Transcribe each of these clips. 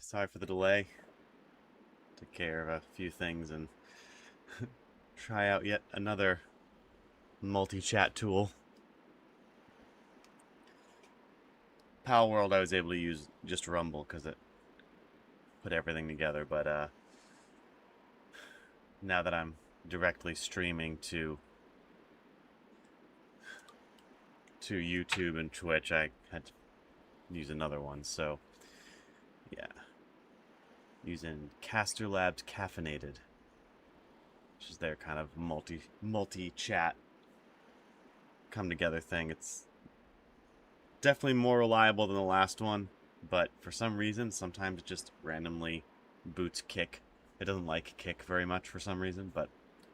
Sorry for the delay. Took care of a few things and try out yet another multi-chat tool. Pal World I was able to use just Rumble because it put everything together, but now that I'm directly streaming to YouTube and Twitch, I had to use another one, so yeah. Using Caster Labs Caffeinated, which is their kind of multi-chat come together thing. It's definitely more reliable than the last one, but for some reason, sometimes it just randomly boots Kick. It doesn't like Kick very much for some reason, but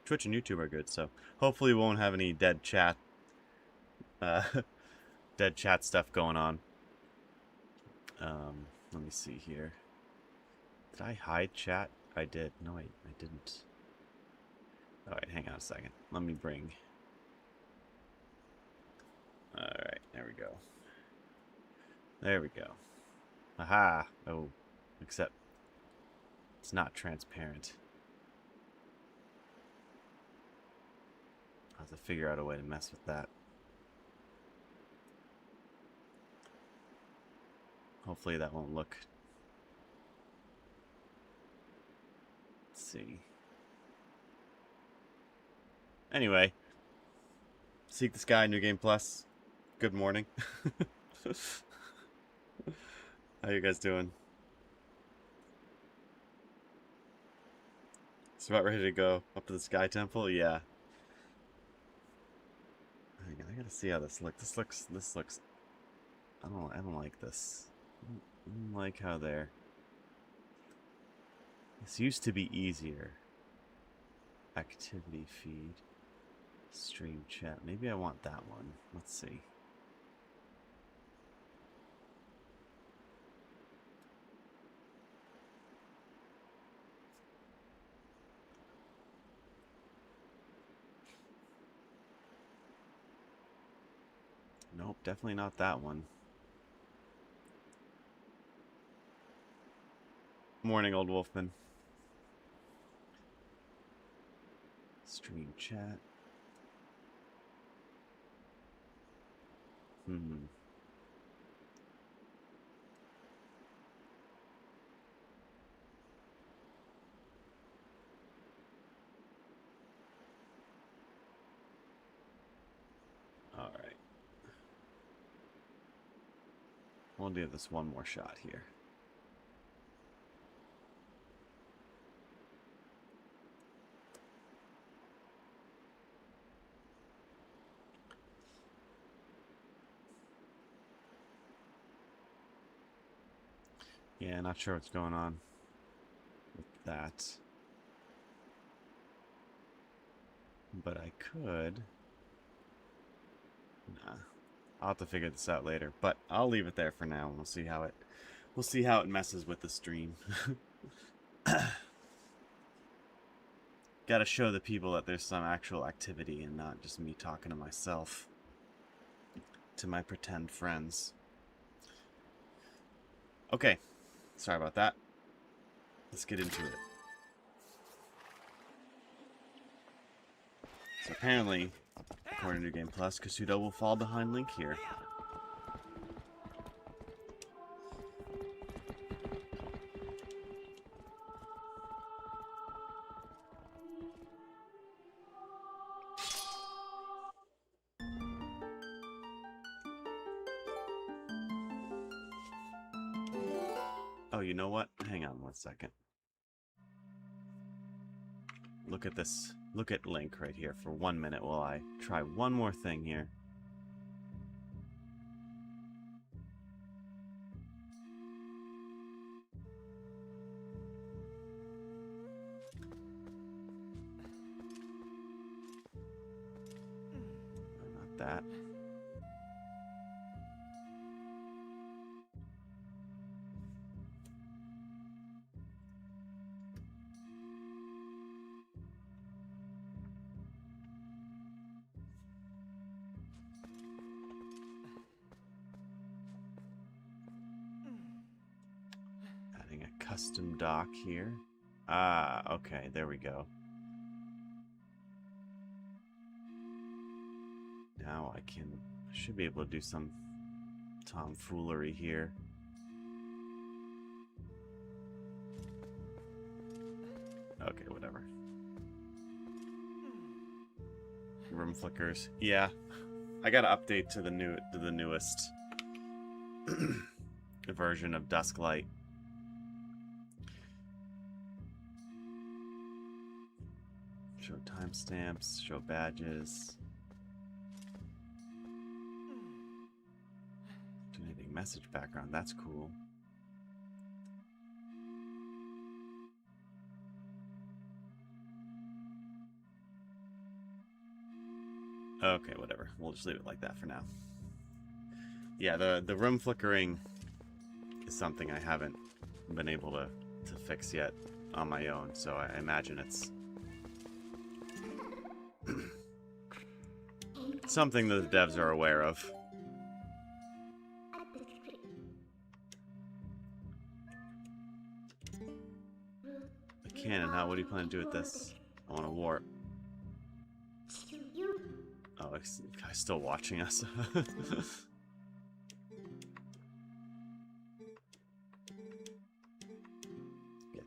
Twitch and YouTube are good, so hopefully we won't have any dead chat stuff going on. Let me see here. Did I hide chat? I did. No, I didn't. Alright, hang on a second. Let me bring... Alright, there we go. There we go. Aha! Oh, except it's not transparent. I'll have to figure out a way to mess with that. Hopefully that won't look... Let's see. Anyway. Seek the Sky, New Game Plus. Good morning. How you guys doing? It's about ready to go up to the Sky Temple? Yeah. I gotta see how this looks. This looks... I don't like this. I don't like how they're... This used to be easier. Activity feed. Stream chat. Maybe I want that one. Let's see. Nope, definitely not that one. Morning, old Wolfman. Stream chat. Alright. We'll do this one more shot here. Yeah, not sure what's going on with that. But I could... Nah. I'll have to figure this out later. But I'll leave it there for now and we'll see how it messes with the stream. Gotta show the people that there's some actual activity and not just me talking to myself. To my pretend friends. Okay. Sorry about that. Let's get into it. So apparently, according to Game Plus, Kasudo will fall behind Link here. Oh, you know what? Hang on one second. Look at this. Look at Link right here for 1 minute while I try one more thing here. Not that. custom dock here. Ah, okay, there we go. Now I should be able to do some tomfoolery here. Okay, whatever. Room flickers. Yeah, I got to update to the newest version of Dusk Light. Show timestamps, show badges. Donating message background, that's cool. Okay, whatever. We'll just leave it like that for now. Yeah, the room flickering is something I haven't been able to fix yet on my own, so I imagine it's something that the devs are aware of. The cannon, what do you plan to do with this? I want to warp. Oh, he's still watching us.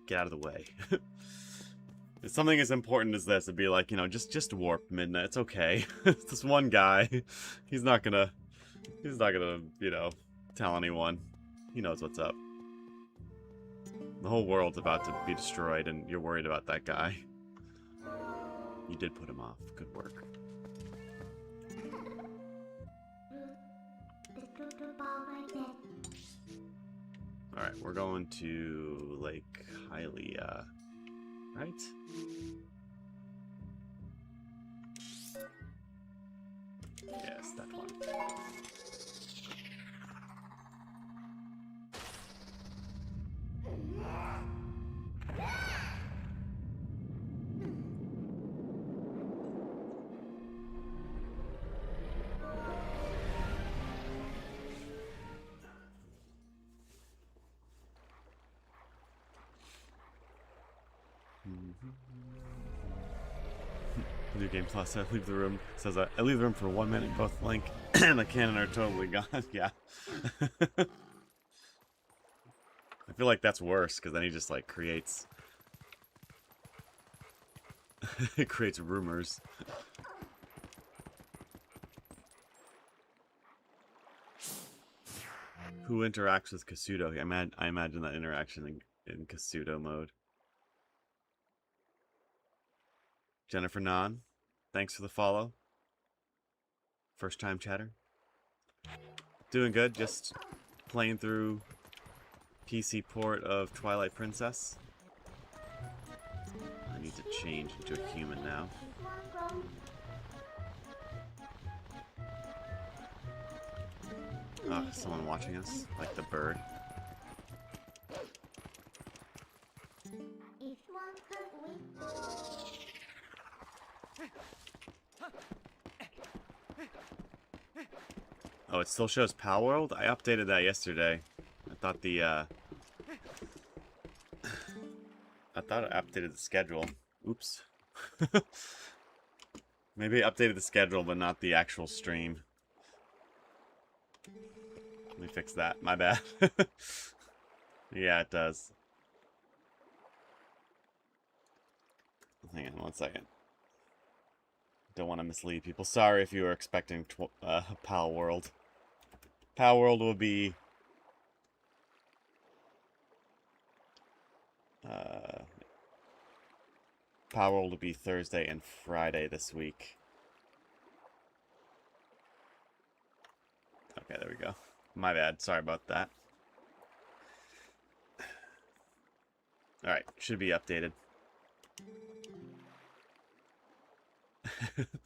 Get out of the way. If something as important as this, it'd be like, you know, just warp midnight. It's okay. It's this one guy. He's not gonna, you know, tell anyone. He knows what's up. The whole world's about to be destroyed, and you're worried about that guy. You did put him off. Good work. Alright, we're going to Lake Hylia, right? Yes, that one. New Game Plus, I leave the room. Says I leave the room for 1 minute. Both Link and the cannon are totally gone. Yeah. I feel like that's worse, because then he just, like, creates... it creates rumors. Who interacts with Kasuto? I imagine that interaction in Kasuto mode. Jennifer Nan, thanks for the follow. First time chatter. Doing good, just playing through PC port of Twilight Princess. I need to change into a human now. Someone watching us, like the bird. Oh, it still shows Pal World? I updated that yesterday. I thought I thought it updated the schedule. Oops. Maybe it updated the schedule, but not the actual stream. Let me fix that. My bad. Yeah, it does. Hang on 1 second. Don't want to mislead people. Sorry if you were expecting Pal World. Pal World will be... Pal World will be Thursday and Friday this week. Okay, there we go. My bad. Sorry about that. Alright, should be updated.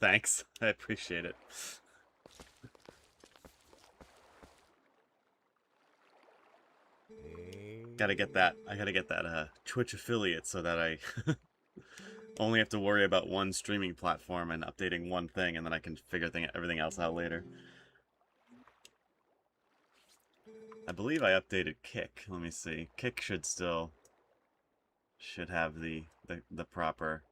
Thanks. I appreciate it. Gotta get that. I gotta get that Twitch affiliate so that I only have to worry about one streaming platform and updating one thing, and then I can figure everything else out later. I believe I updated Kick. Let me see. Kick should still... should have the proper.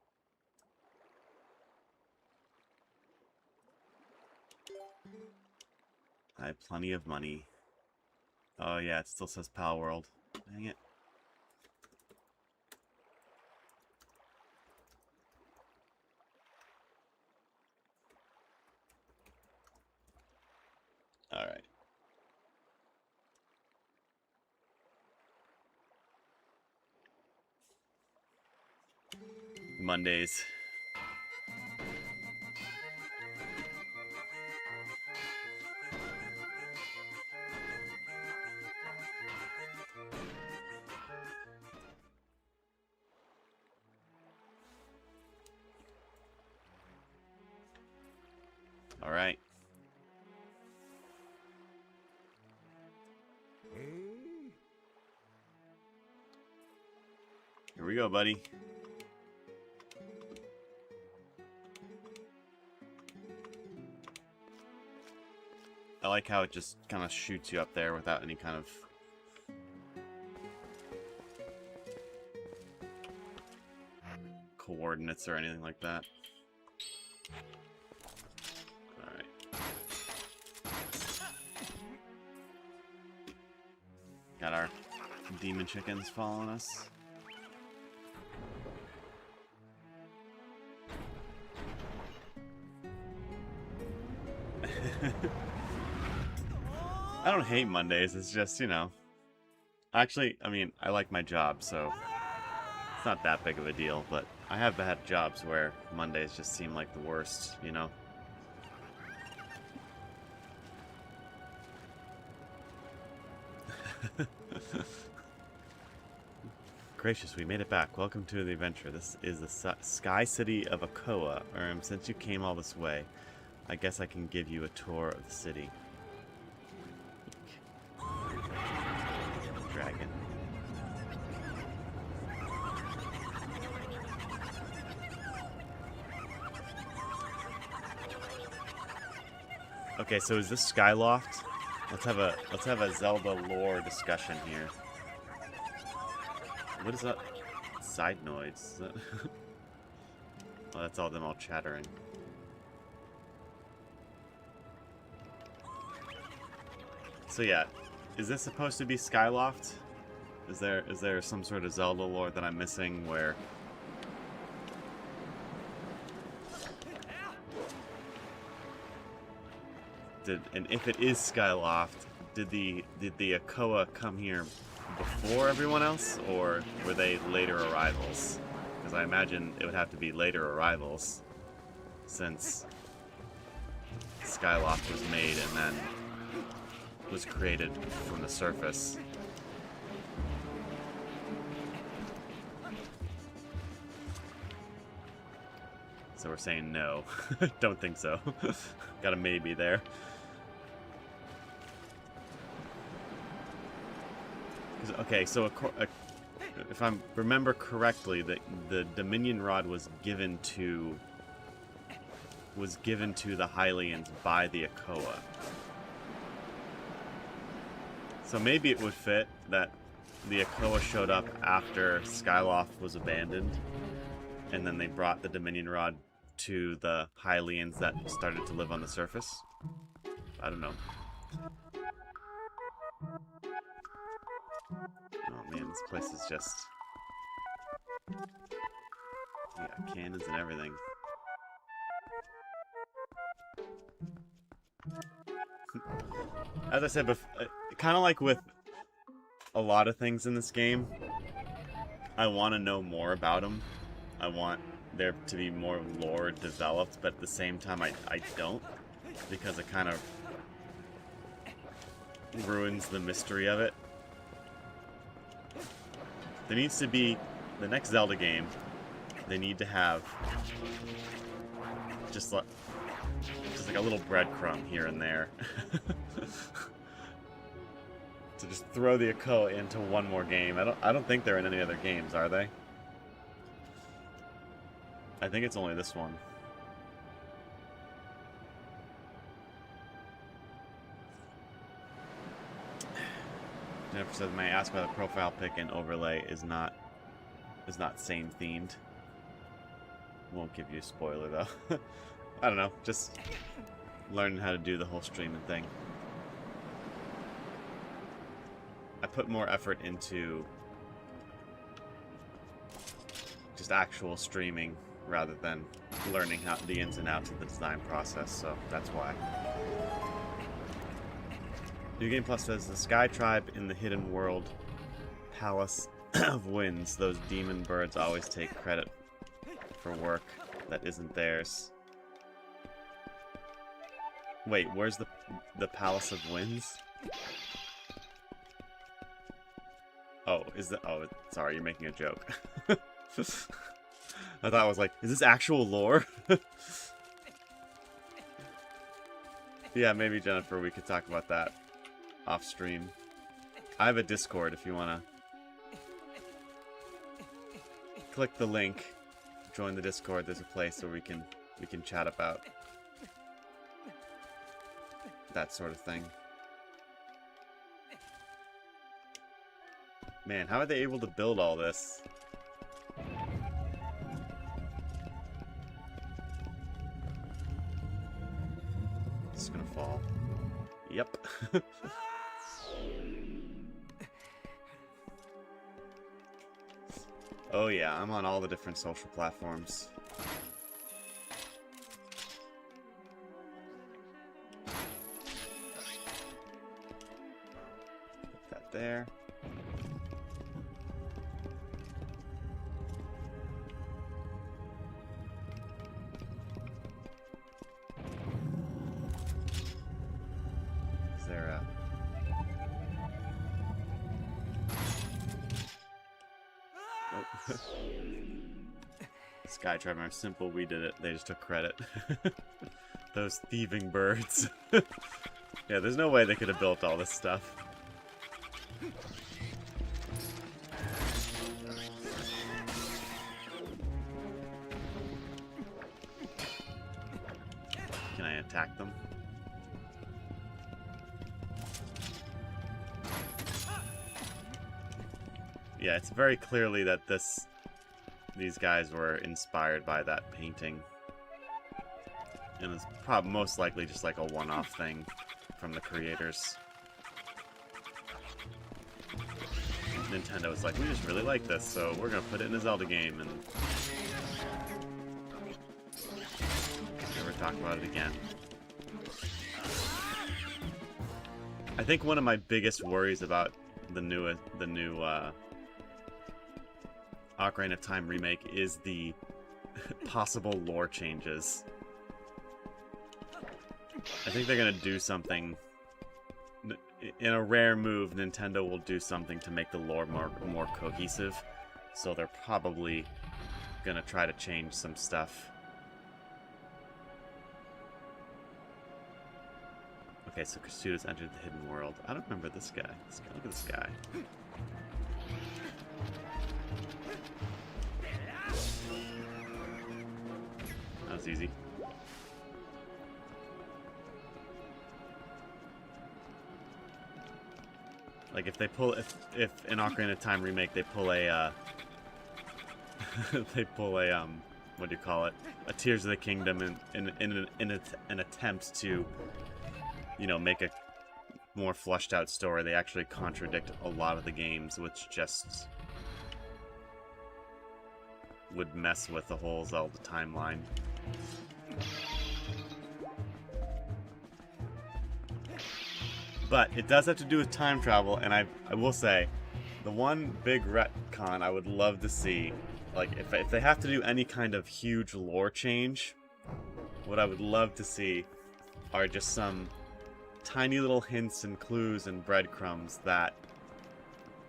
I have plenty of money. Oh yeah, it still says Pal World. Dang it. Alright. Mondays. Alright. Here we go, buddy. I like how it just kind of shoots you up there without any kind of coordinates or anything like that. Alright. Got our demon chickens following us. I don't hate Mondays, it's just, you know. Actually, I mean, I like my job, so it's not that big of a deal, but I have had jobs where Mondays just seem like the worst, you know? Gracious, we made it back. Welcome to the adventure. This is the Sky City of Akoa. Since you came all this way, I guess I can give you a tour of the city. Dragon. Okay, so is this Skyloft? Let's have a Zelda lore discussion here. What is that? Side noise. Oh, that's all them all chattering. So yeah, is this supposed to be Skyloft? Is there some sort of Zelda lore that I'm missing where and if it is Skyloft, did the Akoa come here before everyone else, or were they later arrivals? Because I imagine it would have to be later arrivals, since Skyloft was made and then was created from the surface. So we're saying no. Don't think so. Got a maybe there. Okay, so if I remember correctly, the Dominion Rod was given to the Hylians by the Akoa. So maybe it would fit that the Akoa showed up after Skyloft was abandoned, and then they brought the Dominion Rod to the Hylians that started to live on the surface. I don't know. Oh man, this place is just... Yeah, cannons and everything. As I said before, kind of like with a lot of things in this game, I want to know more about them. I want there to be more lore developed, but at the same time I don't, because it kind of ruins the mystery of it. There needs to be, the next Zelda game, they need to have just like a little breadcrumb here and there. To just throw the Akoa into one more game. I don't think they're in any other games, are they? I think it's only this one. Jennifer says, may I ask why the profile pic and overlay is not is not same themed. Won't give you a spoiler though. I don't know, just learning how to do the whole streaming thing. I put more effort into just actual streaming rather than learning how the ins and outs of the design process, so that's why. New Game Plus says the Sky Tribe in the Hidden World Palace of Winds. Those demon birds always take credit for work that isn't theirs. Wait, where's the Palace of Winds? Oh, is that? Oh, sorry, you're making a joke. I thought I was like, is this actual lore? Yeah, maybe Jennifer, we could talk about that off stream. I have a Discord if you wanna click the link, join the Discord. There's a place where we can chat about that sort of thing. Man, how are they able to build all this? It's gonna fall. Yep. Oh yeah, I'm on all the different social platforms. Put that there. Is there a... Oh. Sky Tribe are simple, we did it. They just took credit. Those thieving birds. Yeah, there's no way they could have built all this stuff. Can I attack them? Yeah, it's very clearly that these guys were inspired by that painting. And it's probably most likely just like a one-off thing from the creators. Nintendo was like, we just really like this, so we're gonna put it in a Zelda game, and never talk about it again. I think one of my biggest worries about the new Ocarina of Time remake is the possible lore changes. I think they're gonna do something. In a rare move, Nintendo will do something to make the lore more cohesive. So they're probably gonna try to change some stuff. Okay, so Kasuda's entered the hidden world. I don't remember this guy. Look at this guy. That was easy. Like if they pull, if in Ocarina of Time remake they pull a, they pull a what do you call it? A Tears of the Kingdom in an attempt to, you know, make a more fleshed out story. They actually contradict a lot of the games, which just would mess with the whole Zelda timeline. But it does have to do with time travel, and I will say, the one big retcon I would love to see, like if they have to do any kind of huge lore change, what I would love to see are just some tiny little hints and clues and breadcrumbs that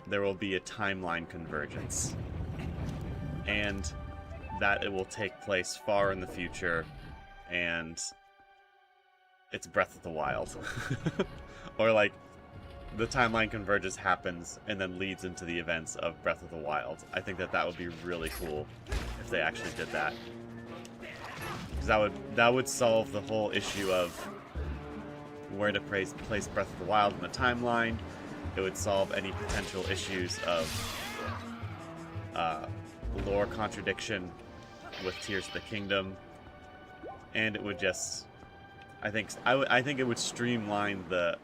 there will be a timeline convergence, and that it will take place far in the future, and it's Breath of the Wild. Or like the timeline convergence happens and then leads into the events of Breath of the Wild. I think that would be really cool if they actually did that. Because that would solve the whole issue of where to place Breath of the Wild in the timeline. It would solve any potential issues of lore contradiction with Tears of the Kingdom, and it would just, I think it would streamline the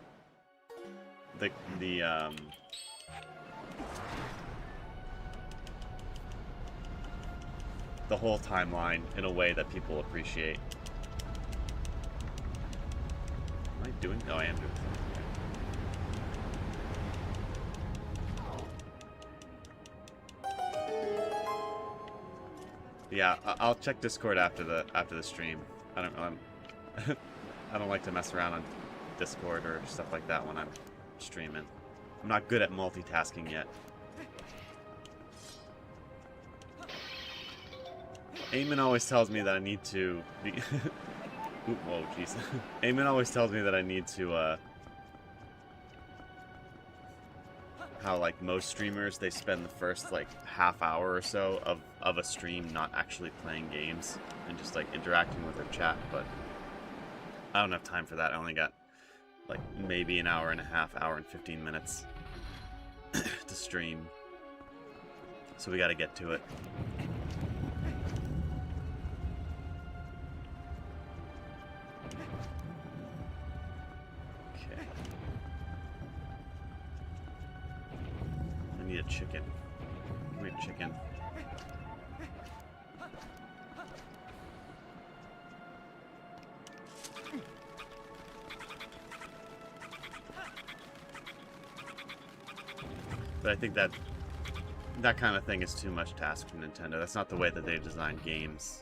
whole timeline in a way that people appreciate. Am I doing? No, I am doing something. Yeah, I'll check Discord after the stream. I don't I don't like to mess around on Discord or stuff like that when I'm streaming. I'm not good at multitasking yet. Eamon always tells me that I need to be... Ooh, whoa, jeez. Eamon always tells me that I need to, how, like, most streamers, they spend the first, like, half hour or so of a stream not actually playing games and just, like, interacting with their chat, but I don't have time for that. I only got, like, maybe an hour and a half, hour and 15 minutes to stream. So we gotta get to it. A chicken. Come here, chicken. But I think that kind of thing is too much to ask from Nintendo. That's not the way that they design games.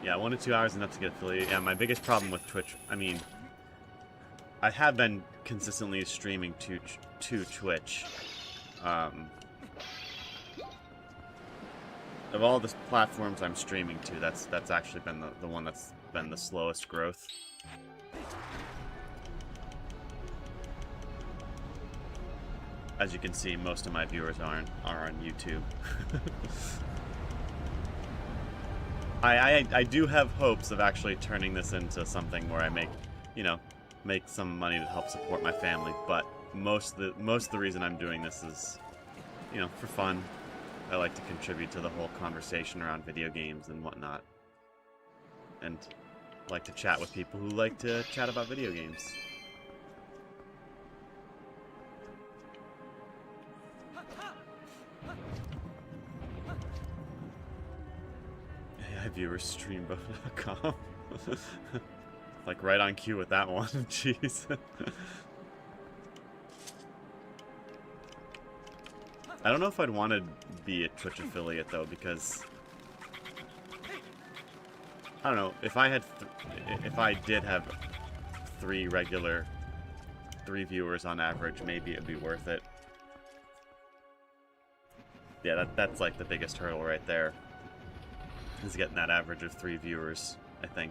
Yeah, 1 to 2 hours enough to get affiliated. Yeah, my biggest problem with Twitch, I mean, I have been consistently streaming to Twitch. Of all the platforms I'm streaming to, that's actually been the one that's been the slowest growth. As you can see, most of my viewers are on YouTube. I do have hopes of actually turning this into something where I make some money to help support my family, but most of the reason I'm doing this is, for fun. I like to contribute to the whole conversation around video games and whatnot. And like to chat with people who like to chat about video games. Viewers streambo.com. Like right on cue with that one. Jeez. I don't know if I'd want to be a Twitch affiliate though, because I don't know, if I did have three viewers on average, maybe it'd be worth it. Yeah, that's like the biggest hurdle right there. Is getting that average of 3 viewers, I think.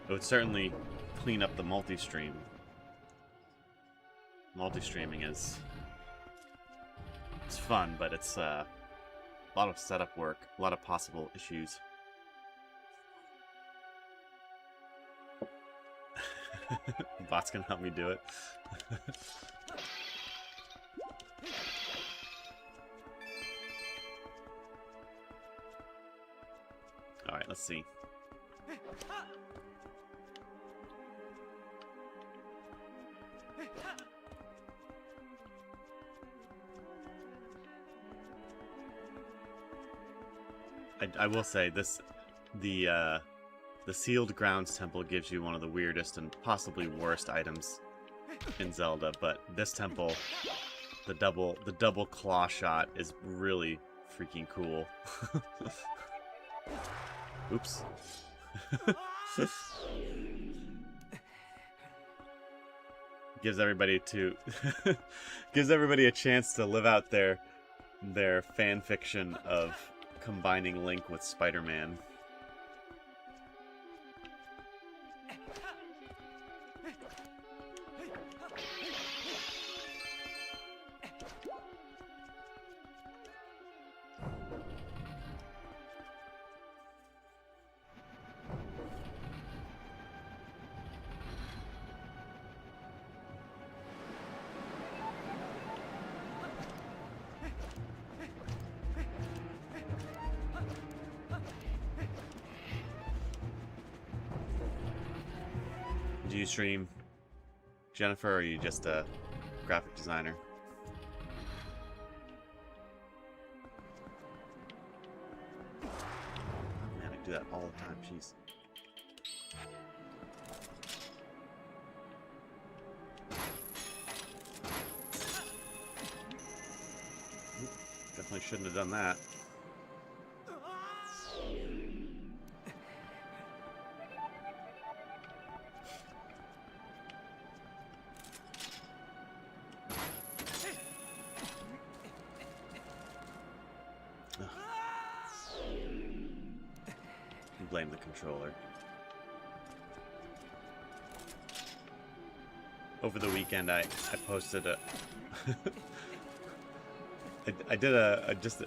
It would certainly clean up the multi-stream. Multi-streaming it's fun, but it's a lot of setup work, a lot of possible issues. Bot's gonna help me do it. Alright, let's see. I will say this, the Sealed Grounds Temple gives you one of the weirdest and possibly worst items in Zelda, but this temple, the double claw shot is really freaking cool. Oops. Gives everybody a chance to live out their fan fiction of combining Link with Spider-Man. Do you stream, Jennifer, or are you just a graphic designer? Oh man, I do that all the time, jeez. Definitely shouldn't have done that. Blame the controller. Over the weekend, I posted a I did a just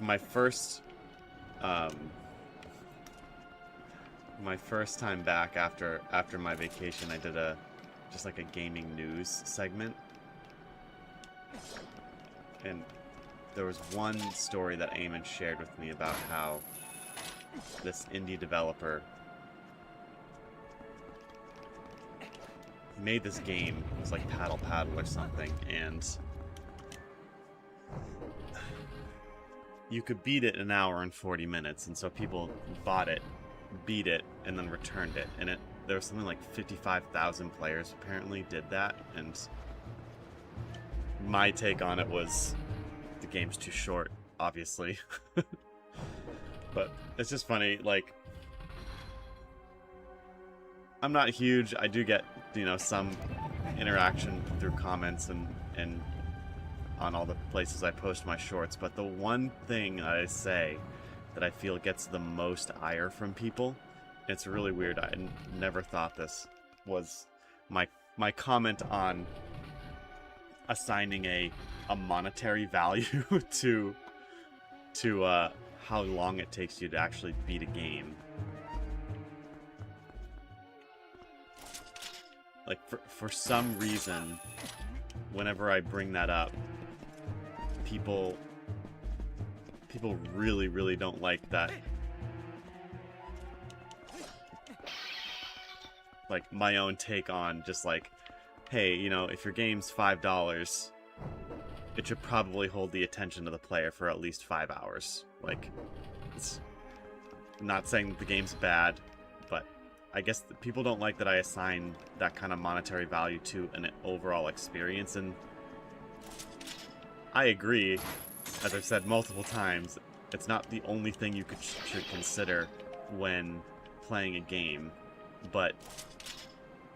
my first my first time back after my vacation. I did just like a gaming news segment, and there was one story that Eamon shared with me about how this indie developer made this game. It was like Paddle Paddle or something, and you could beat it in an hour and 40 minutes, and so people bought it, beat it, and then returned it. And there was something like 55,000 players apparently did that, and my take on it was the game's too short, obviously. But it's just funny, like, I'm not huge. I do get, some interaction through comments and on all the places I post my shorts, but the one thing I say that I feel gets the most ire from people, it's really weird, I never thought this, was my comment on assigning a monetary value to how long it takes you to actually beat a game. Like, for some reason, whenever I bring that up, people really, really don't like that. Like, my own take on just like, hey, if your game's $5, it should probably hold the attention of the player for at least 5 hours. Like, it's not saying that the game's bad, but I guess people don't like that I assign that kind of monetary value to an overall experience, and I agree. As I've said multiple times, it's not the only thing you should consider when playing a game, but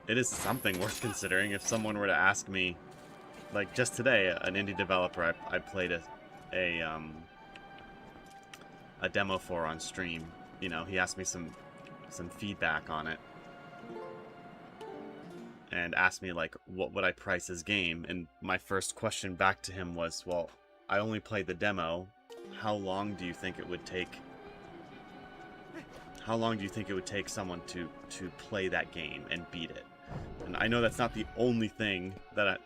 it is something worth considering. If someone were to ask me, like just today, an indie developer I played a demo for on stream, he asked me some feedback on it and asked me, like, what would I price his game, and my first question back to him was, well, I only played the demo. How long do you think it would take someone to play that game and beat it? And I know that's not the only thing that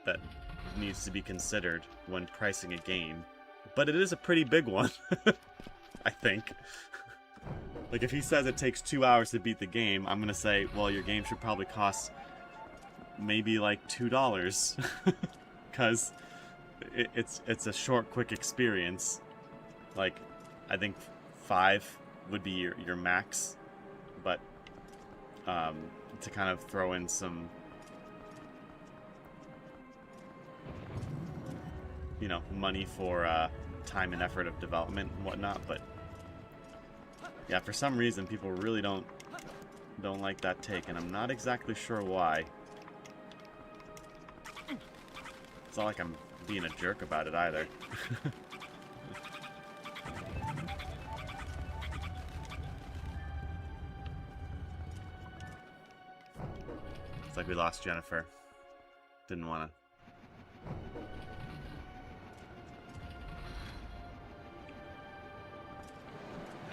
needs to be considered when pricing a game, but it is a pretty big one. I think. Like, if he says it takes 2 hours to beat the game, I'm gonna say, well, your game should probably cost maybe like $2, because it's a short, quick experience. Like, I think 5 would be your max, but to kind of throw in some, money for time and effort of development and whatnot. But yeah, for some reason people really don't like that take, and I'm not exactly sure why. It's not like I'm being a jerk about it either. It's like we lost Jennifer. Didn't want to.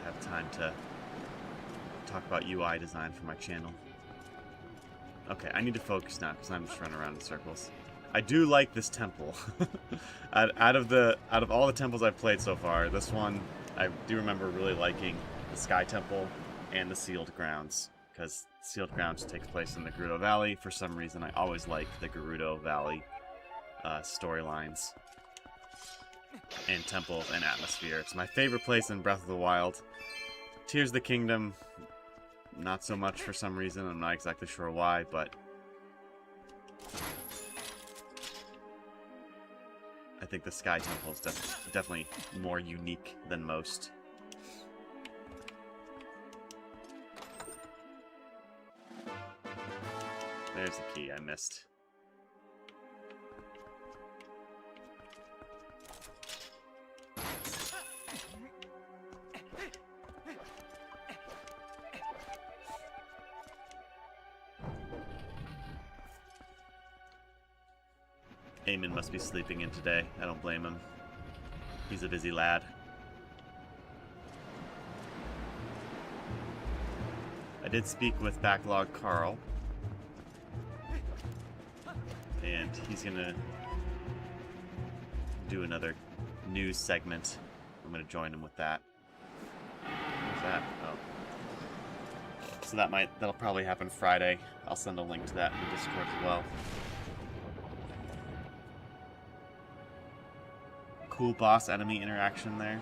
Have time to talk about UI design for my channel. Okay, I need to focus now because I'm just running around in circles. I do like this temple. out of all the temples I've played so far, this one I do remember really liking the Sky Temple and the Sealed Grounds, because Sealed Grounds takes place in the Gerudo Valley. For some reason, I always like the Gerudo Valley storylines and temples and atmosphere. It's my favorite place in Breath of the Wild. Tears of the Kingdom, not so much for some reason. I'm not exactly sure why, but I think the Sky Temple is definitely more unique than most. There's the key I missed. Eamon must be sleeping in today. I don't blame him. He's a busy lad. I did speak with Backlog Carl, and he's gonna do another news segment. I'm gonna join him with that. What's that? Oh. So that'll probably happen Friday. I'll send a link to that in the Discord as well. Cool boss enemy interaction there.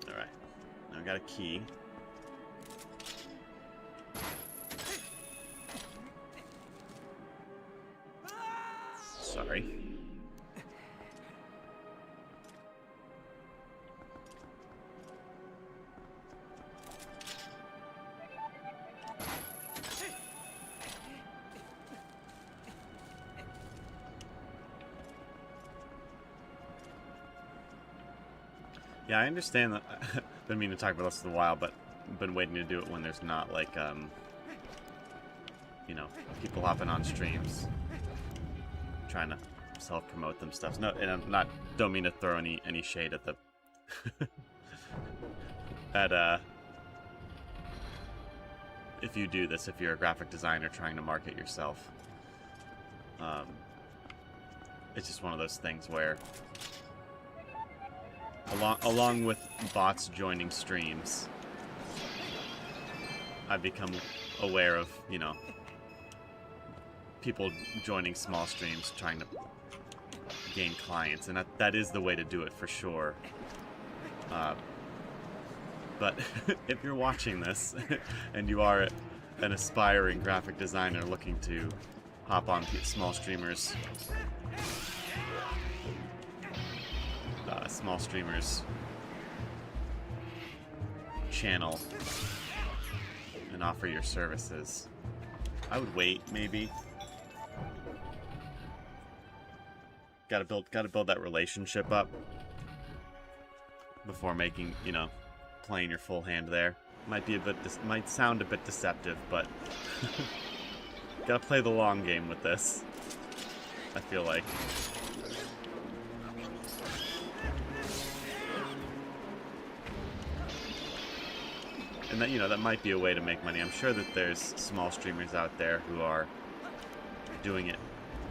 Alright. Now we got a key. Sorry. Yeah, I understand that. Been meaning to talk about this for a while, but been waiting to do it when there's not like you know, people hopping on streams trying to self-promote them stuff. No, and I'm don't mean to throw any shade at the if you do this, if you're a graphic designer trying to market yourself. It's just one of those things where along with bots joining streams, I've become aware of, you know, people joining small streams trying to gain clients, and that is the way to do it for sure. But if you're watching this and you are an aspiring graphic designer looking to hop on small streamers' channel and offer your services, I would wait maybe. Gotta build that relationship up before making, you know, playing your full hand there. Might sound a bit deceptive, but gotta play the long game with this, I feel like. And that, you know, that might be a way to make money. I'm sure that there's small streamers out there who are doing it,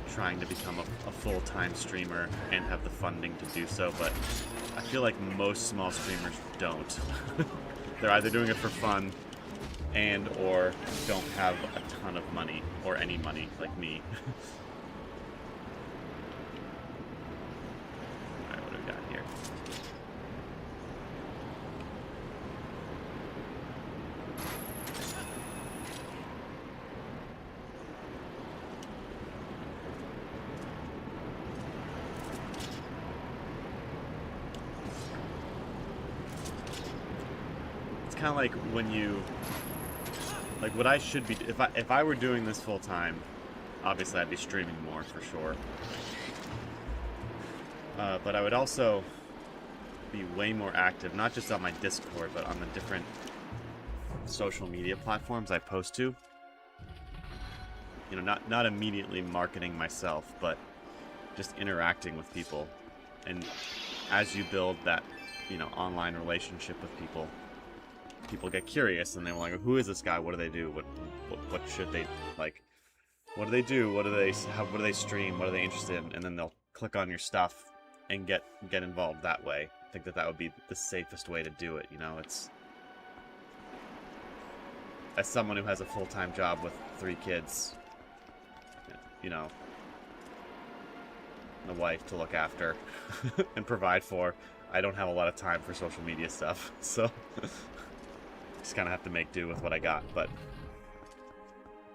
trying to become a full-time streamer and have the funding to do so, but I feel like most small streamers don't. They're either doing it for fun and or don't have a ton of money, or any money, like me. Alright, what do we got here? Kind of like when you like what I should be, if I were doing this full time, obviously I'd be streaming more for sure. But I would also be way more active, not just on my Discord, but on the different social media platforms I post to. You know, not immediately marketing myself, but just interacting with people. And as you build that, you know, online relationship with people, people get curious and they're like, who is this guy? What do they do? What should they, like, what do they do? What do they stream? What are they interested in? And then they'll click on your stuff and get involved that way. I think that would be the safest way to do it, you know? It's, as someone who has a full-time job with 3 kids, you know, a wife to look after and provide for, I don't have a lot of time for social media stuff, so just kind of have to make do with what I got. But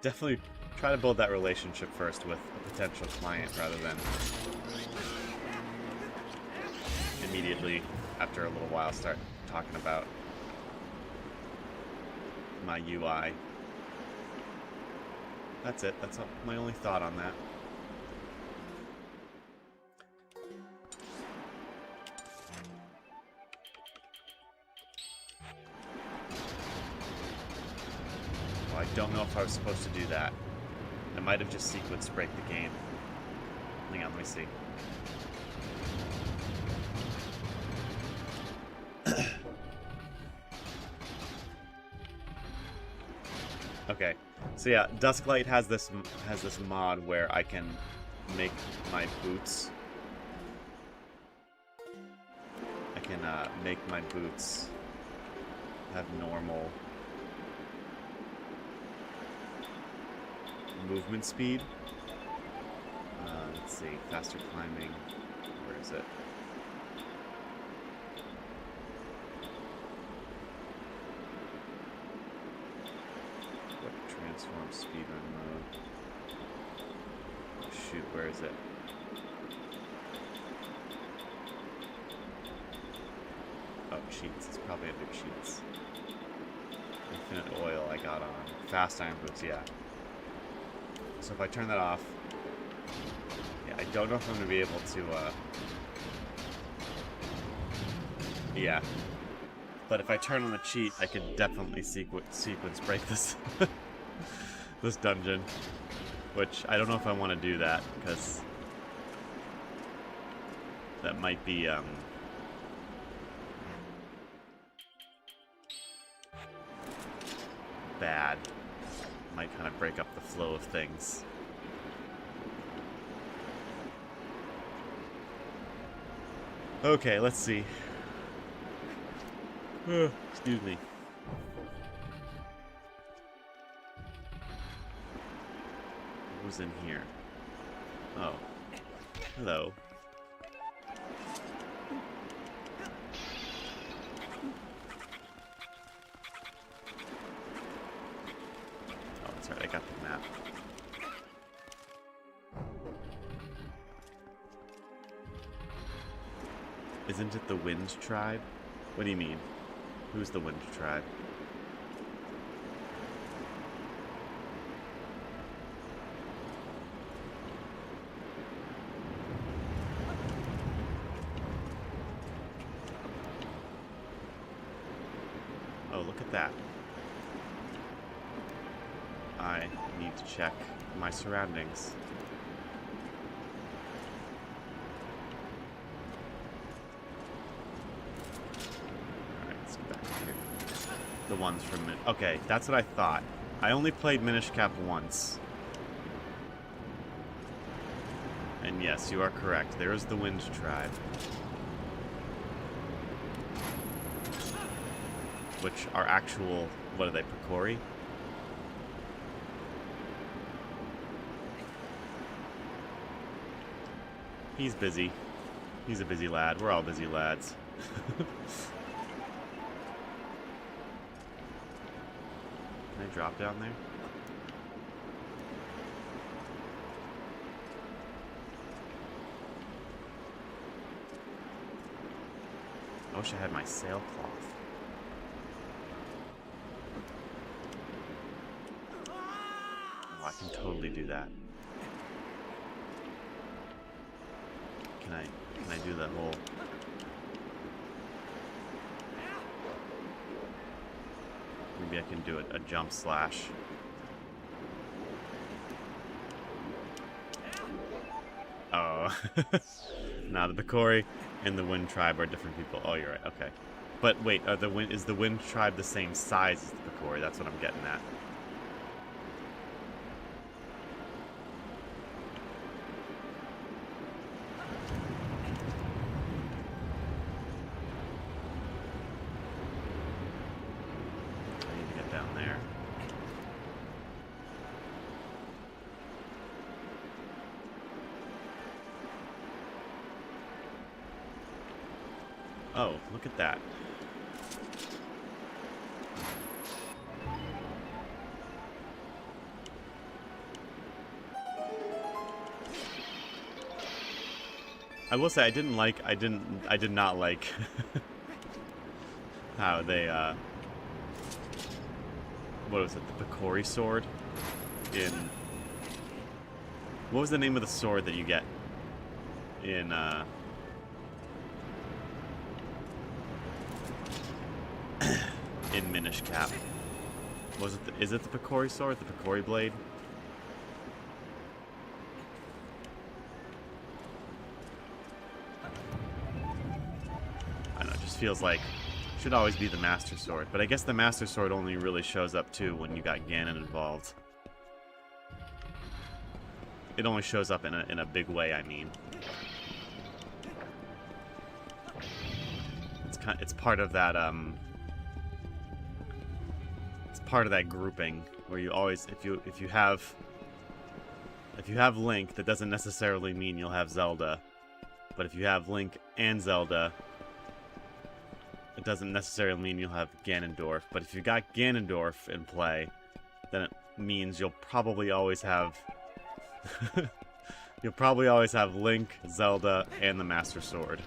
definitely try to build that relationship first with a potential client rather than immediately after a little while start talking about my UI. That's it. That's my only thought on that. Well, I don't know if I was supposed to do that. I might have just sequence break the game. Hang on, let me see. Okay, so yeah, Dusklight has this mod where I can make my boots. I can make my boots have normal movement speed. Let's see, faster climbing. Where is it? Transform speedrun mode. Oh, shoot, where is it? Oh, cheats. It's probably under cheats. Infinite oil I got on. Fast iron boots, yeah. So if I turn that off, yeah, I don't know if I'm going to be able to, yeah. But if I turn on the cheat, I could definitely sequence break this. This dungeon, which I don't know if I want to do that, because that might be, bad. Might kind of break up the flow of things. Okay, let's see. Excuse me. Was in here. Oh. Hello. Oh, that's right, I got the map. Isn't it the Wind Tribe? What do you mean? Who's the Wind Tribe? Oh, look at that. I need to check my surroundings. Alright, let's get back here. The ones from... Okay, that's what I thought. I only played Minish Cap once. And yes, you are correct. There is the Wind Tribe. Which are actual, what are they, Picori? He's busy. He's a busy lad. We're all busy lads. Can I drop down there? I wish I had my sailcloth. can totally do that. Can I do that whole... Maybe I can do a jump slash. Oh. Nah, the Picori and the Wind Tribe are different people. Oh, you're right. Okay. But wait, is the Wind Tribe the same size as the Picori? That's what I'm getting at. I need to get down there. Oh, look at that. I will say I did not like how they what was it, the Picori sword in, what was the name of the sword that you get in in Minish Cap? Was it is it the Picori sword, the Picori blade? I don't know, it just feels like it should always be the Master Sword, but I guess the Master Sword only really shows up too when you got Ganon involved. It only shows up in a big way, I mean. It's part of that it's part of that grouping where you always, if you have Link, that doesn't necessarily mean you'll have Zelda. But if you have Link and Zelda, it doesn't necessarily mean you'll have Ganondorf. But if you got Ganondorf in play, then it means you'll probably always have Link, Zelda, and the Master Sword.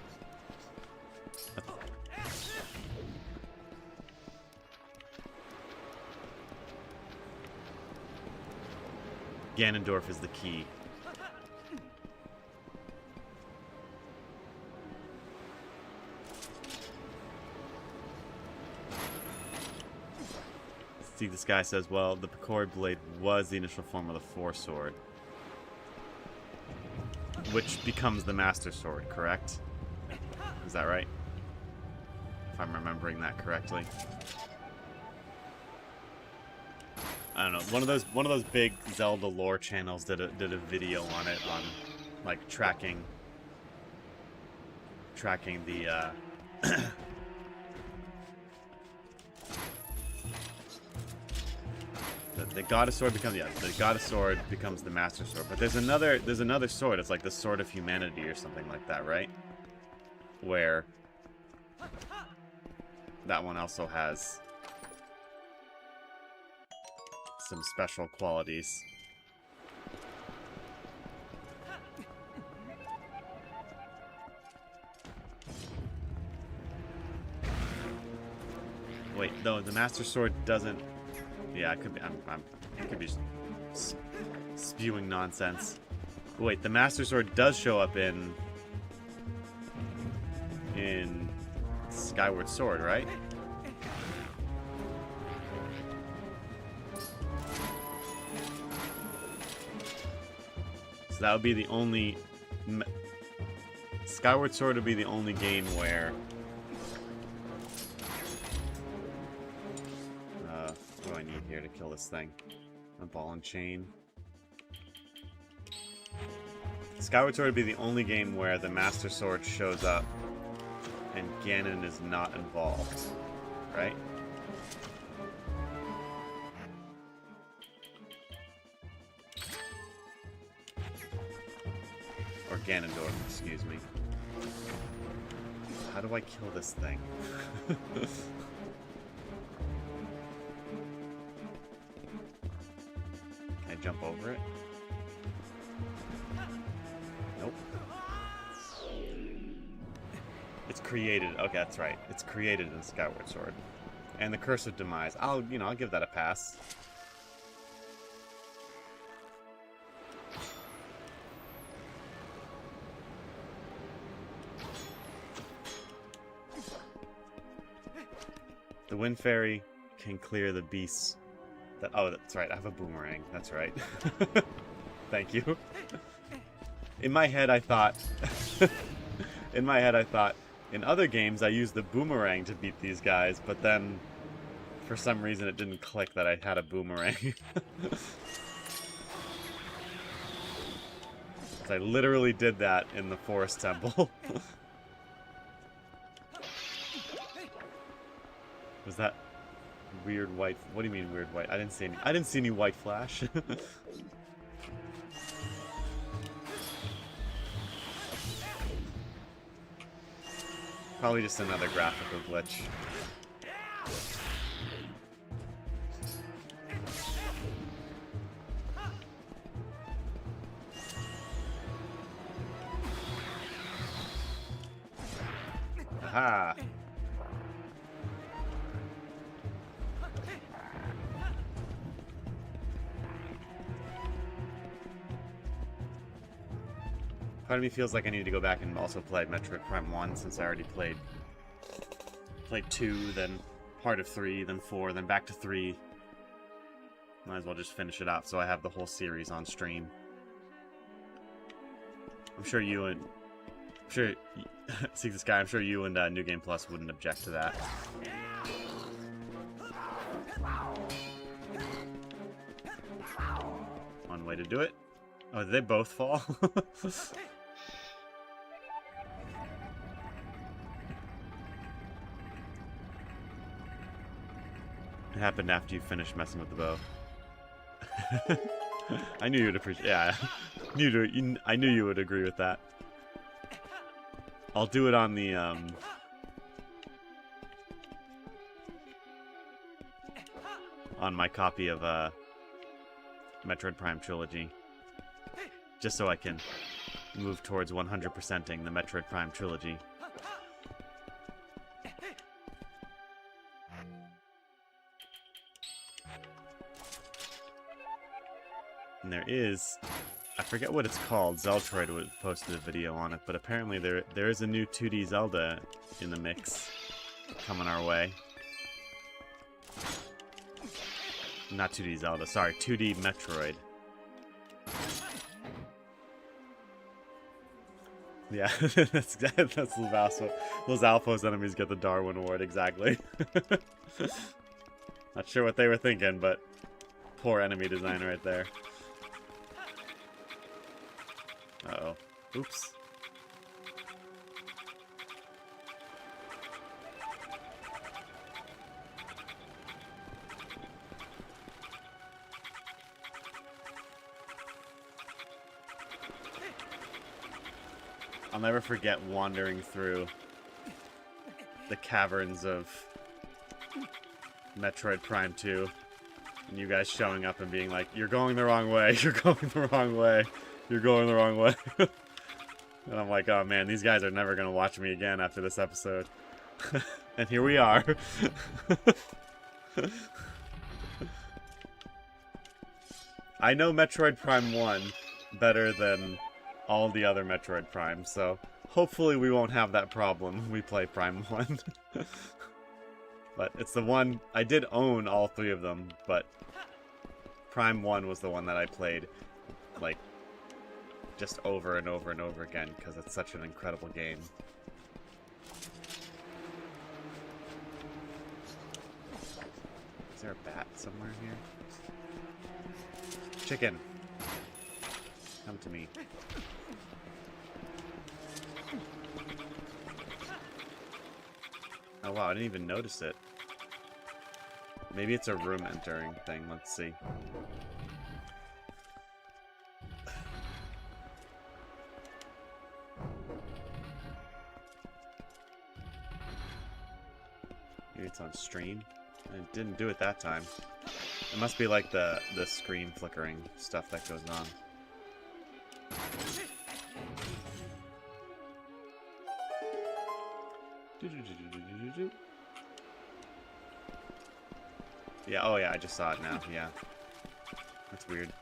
Ganondorf is the key. See, this guy says, well, the Picori blade was the initial form of the Four Sword, which becomes the Master Sword, correct? Is that right? If I'm remembering that correctly. I don't know. One of those big Zelda lore channels did a video on it, on like tracking the the Goddess Sword becomes, yeah, the Goddess Sword becomes the Master Sword. But there's another sword. It's like the Sword of Humanity or something like that, right? Where that one also has some special qualities. Wait, though the Master Sword doesn't. Yeah, it could be. I could be spewing nonsense. Wait, the Master Sword does show up in Skyward Sword, right? So that would be the only... Skyward Sword would be the only game where... what do I need here to kill this thing? A ball and chain. Skyward Sword would be the only game where the Master Sword shows up and Ganon is not involved, right? Or Ganondorf, excuse me. How do I kill this thing? Can I jump over it? Nope. It's created. Okay, that's right. It's created in Skyward Sword. And the Curse of Demise. I'll give that a pass. The Wind Fairy can clear the beasts. Oh, that's right. I have a boomerang. That's right. Thank you. In my head, I thought... in my head, I thought, in other games, I used the boomerang to beat these guys, but then, for some reason, it didn't click that I had a boomerang. I literally did that in the Forest Temple. Was that weird white? What do you mean weird white? I didn't see any. I didn't see any white flash. Probably just another graphical glitch. Aha! Part of me feels like I need to go back and also play Metroid Prime 1 since I already played 2, then part of 3, then 4, then back to 3. Might as well just finish it out so I have the whole series on stream. I'm sure you and... see this guy, I'm sure you and New Game Plus wouldn't object to that. One way to do it. Oh, did they both fall? It happened after you finished messing with the bow. I knew you'd appreciate. Yeah, I knew you would agree with that. I'll do it on the on my copy of Metroid Prime Trilogy, just so I can move towards 100%ing the Metroid Prime Trilogy. And there is, I forget what it's called, Zeltroid posted a video on it, but apparently there is a new 2D Zelda in the mix coming our way. Not 2D Zelda, sorry, 2D Metroid. Yeah, that's those Alphos enemies get the Darwin Award, exactly. Not sure what they were thinking, but poor enemy design right there. Uh-oh. Oops. I'll never forget wandering through the caverns of Metroid Prime 2 and you guys showing up and being like, "You're going the wrong way, you're going the wrong way. You're going the wrong way." And I'm like, oh man, these guys are never going to watch me again after this episode. And here we are. I know Metroid Prime 1 better than all the other Metroid Primes, so hopefully we won't have that problem when we play Prime 1. But it's the one, I did own all 3 of them, but Prime 1 was the one that I played, like, just over and over and over again, because it's such an incredible game. Is there a bat somewhere here? Chicken! Come to me. Oh wow, I didn't even notice it. Maybe it's a room entering thing, let's see. Maybe it's on stream? It didn't do it that time. It must be like the screen flickering stuff that goes on. Yeah, oh yeah, I just saw it now, yeah. That's weird.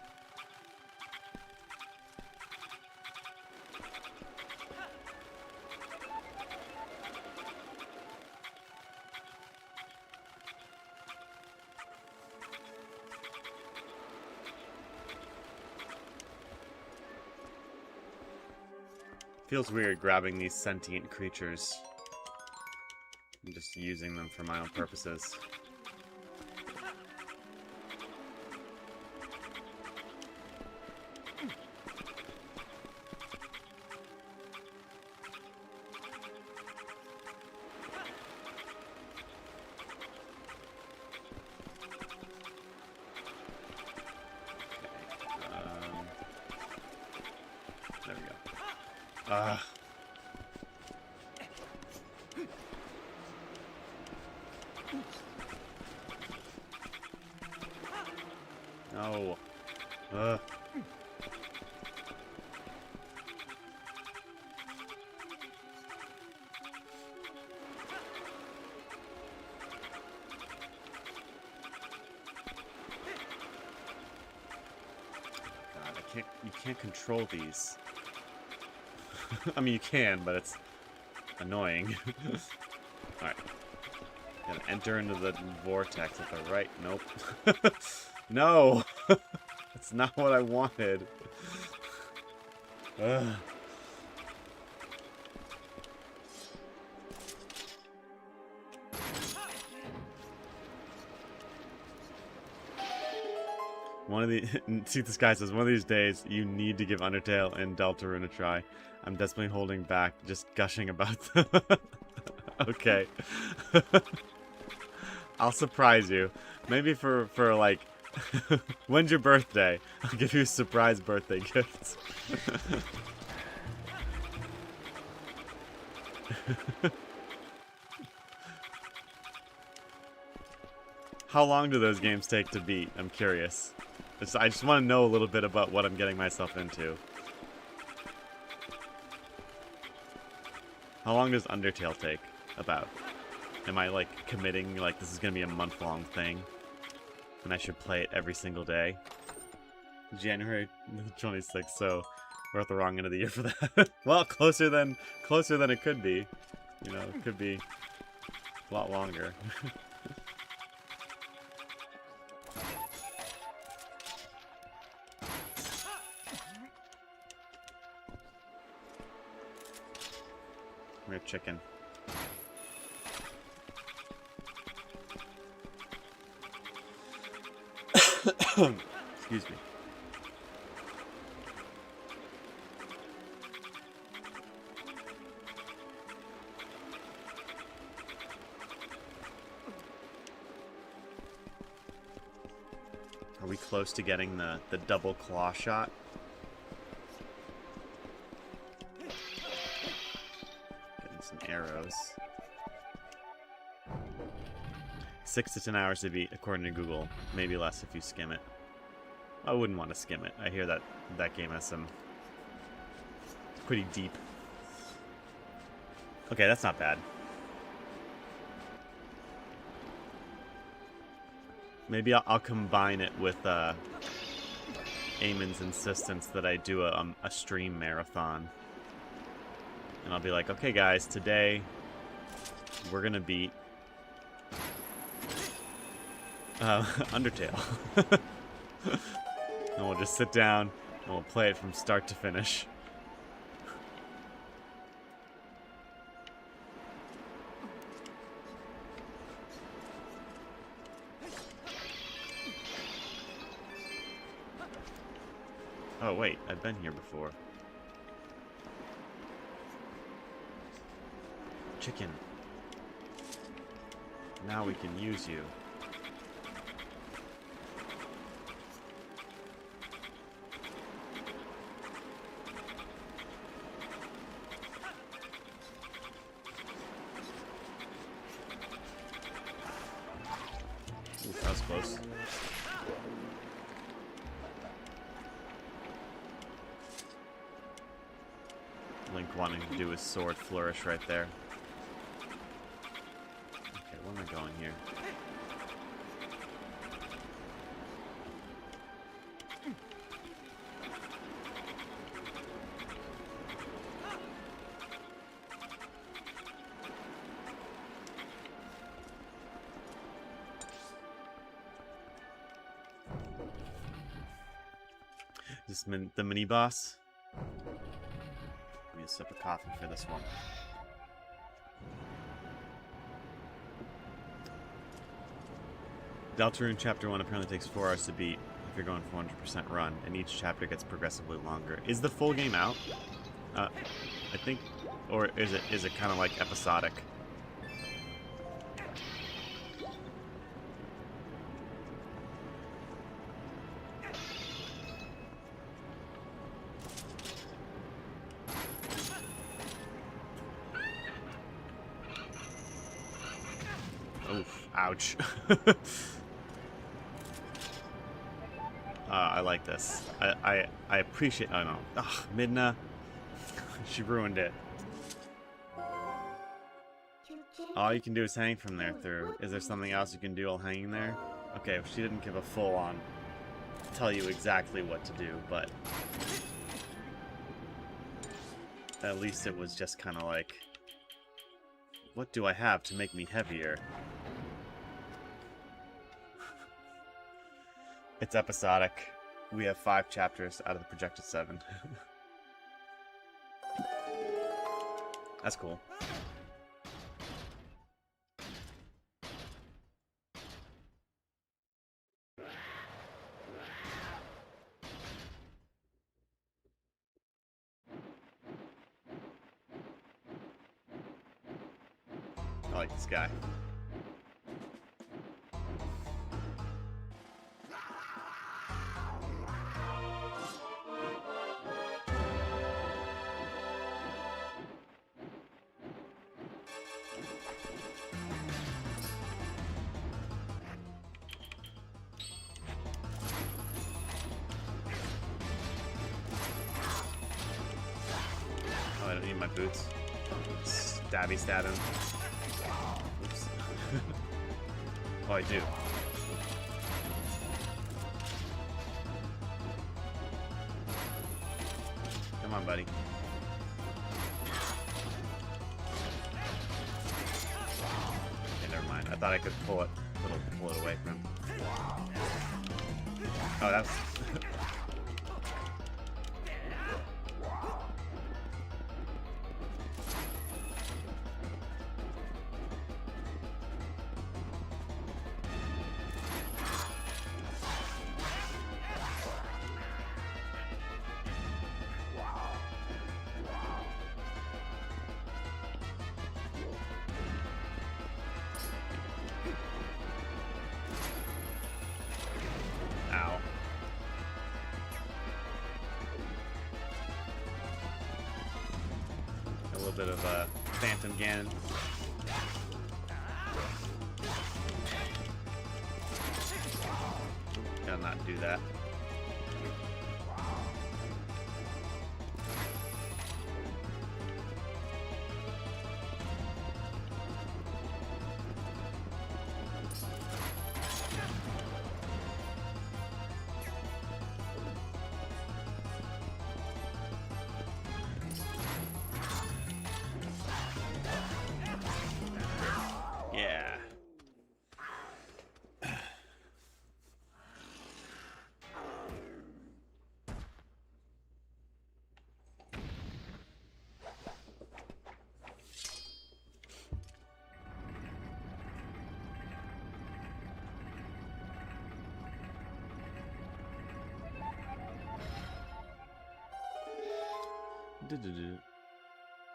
Feels weird grabbing these sentient creatures and just using them for my own purposes. There we go. No. God, you can't control these. I mean, you can, but it's annoying. Alright. Gotta enter into the vortex at the right. Nope. No! That's not what I wanted. Ugh. See, this guy says, one of these days, you need to give Undertale and Deltarune a try. I'm desperately holding back, just gushing about them. Okay. I'll surprise you. Maybe for like, when's your birthday? I'll give you a surprise birthday gift. How long do those games take to beat? I'm curious. I just want to know a little bit about what I'm getting myself into. How long does Undertale take? About? Am I, like, committing, like, this is gonna be a month-long thing? And I should play it every single day? January 26th, so we're at the wrong end of the year for that. Well, closer than it could be. You know, it could be a lot longer. We have chicken. Excuse me. Are we close to getting the double claw shot? Arrows. 6 to 10 hours to beat, according to Google. Maybe less if you skim it. I wouldn't want to skim it. I hear that game has some... It's pretty deep. Okay, that's not bad. Maybe I'll combine it with Eamon's insistence that I do a stream marathon. And I'll be like, okay guys, today we're gonna beat Undertale. And we'll just sit down and we'll play it from start to finish. Oh wait, I've been here before. Chicken. Now we can use you. Ooh, that was close. Link wanting to do his sword flourish right there. Where am I going here? Is this the mini boss? Give me a sip of coffee for this one. Deltarune Chapter 1 apparently takes 4 hours to beat if you're going 400% run, and each chapter gets progressively longer. Is the full game out? I think, or is it kind of like episodic? Oof, ouch. I like this. I appreciate. Oh no. Ugh, Midna. She ruined it. All you can do is hang from there through. Is there something else you can do while hanging there? Okay, she didn't give a full-on tell you exactly what to do, but at least it was just kind of like, what do I have to make me heavier? It's episodic. We have 5 chapters out of the projected 7. That's cool. I like this guy. I don't need my boots. Stabby stab him. Oops. Oh, I do. Come on, buddy. Okay, never mind. I thought I could pull it away from him. Oh, that's... bit of a Phantom Ganon. Gotta not do that.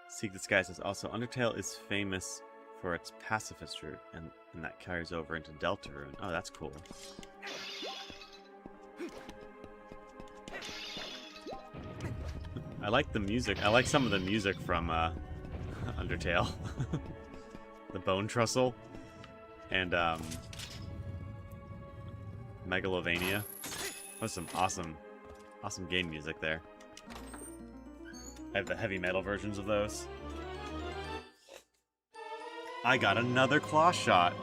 Seek the Skies says also Undertale is famous for its pacifist route, and that carries over into Deltarune. Oh, that's cool. I like the music. I like some of the music from Undertale. The Bone Trussel and Megalovania. That's some awesome game music there. I have the heavy metal versions of those. I got another claw shot.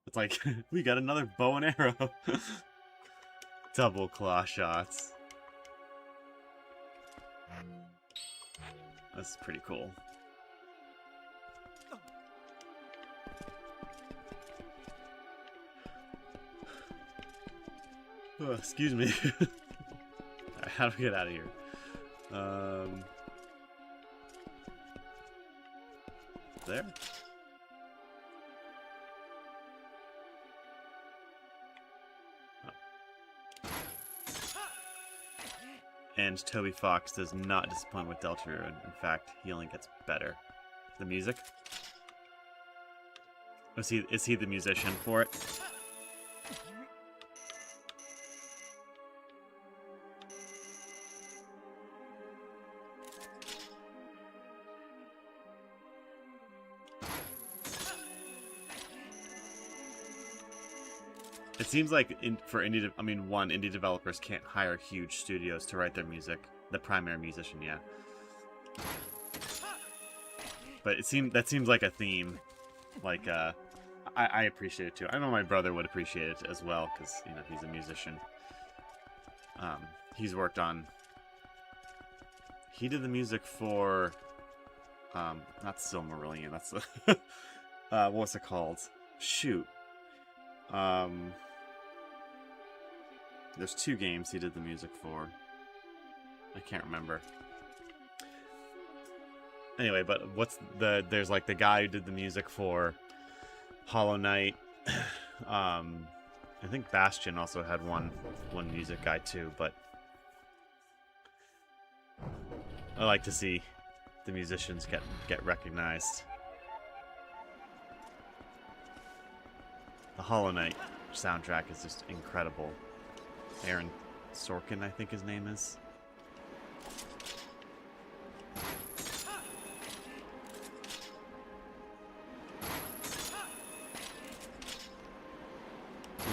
It's like, we got another bow and arrow. Double claw shots. That's pretty cool. Oh, excuse me. How do we get out of here? up there? And Toby Fox does not disappoint with Deltarune. In fact, he only gets better. The music? Is he the musician for it? It seems like indie developers can't hire huge studios to write their music. The primary musician, yeah. But that seems like a theme. Like, I appreciate it too. I know my brother would appreciate it as well because he's a musician. He's worked on. He did the music for, not Silmarillion. That's what's it called? Shoot. There's 2 games he did the music for. I can't remember. Anyway, but there's like the guy who did the music for Hollow Knight. I think Bastion also had one music guy too, but I like to see the musicians get recognized. The Hollow Knight soundtrack is just incredible. Aaron Sorkin, I think his name is.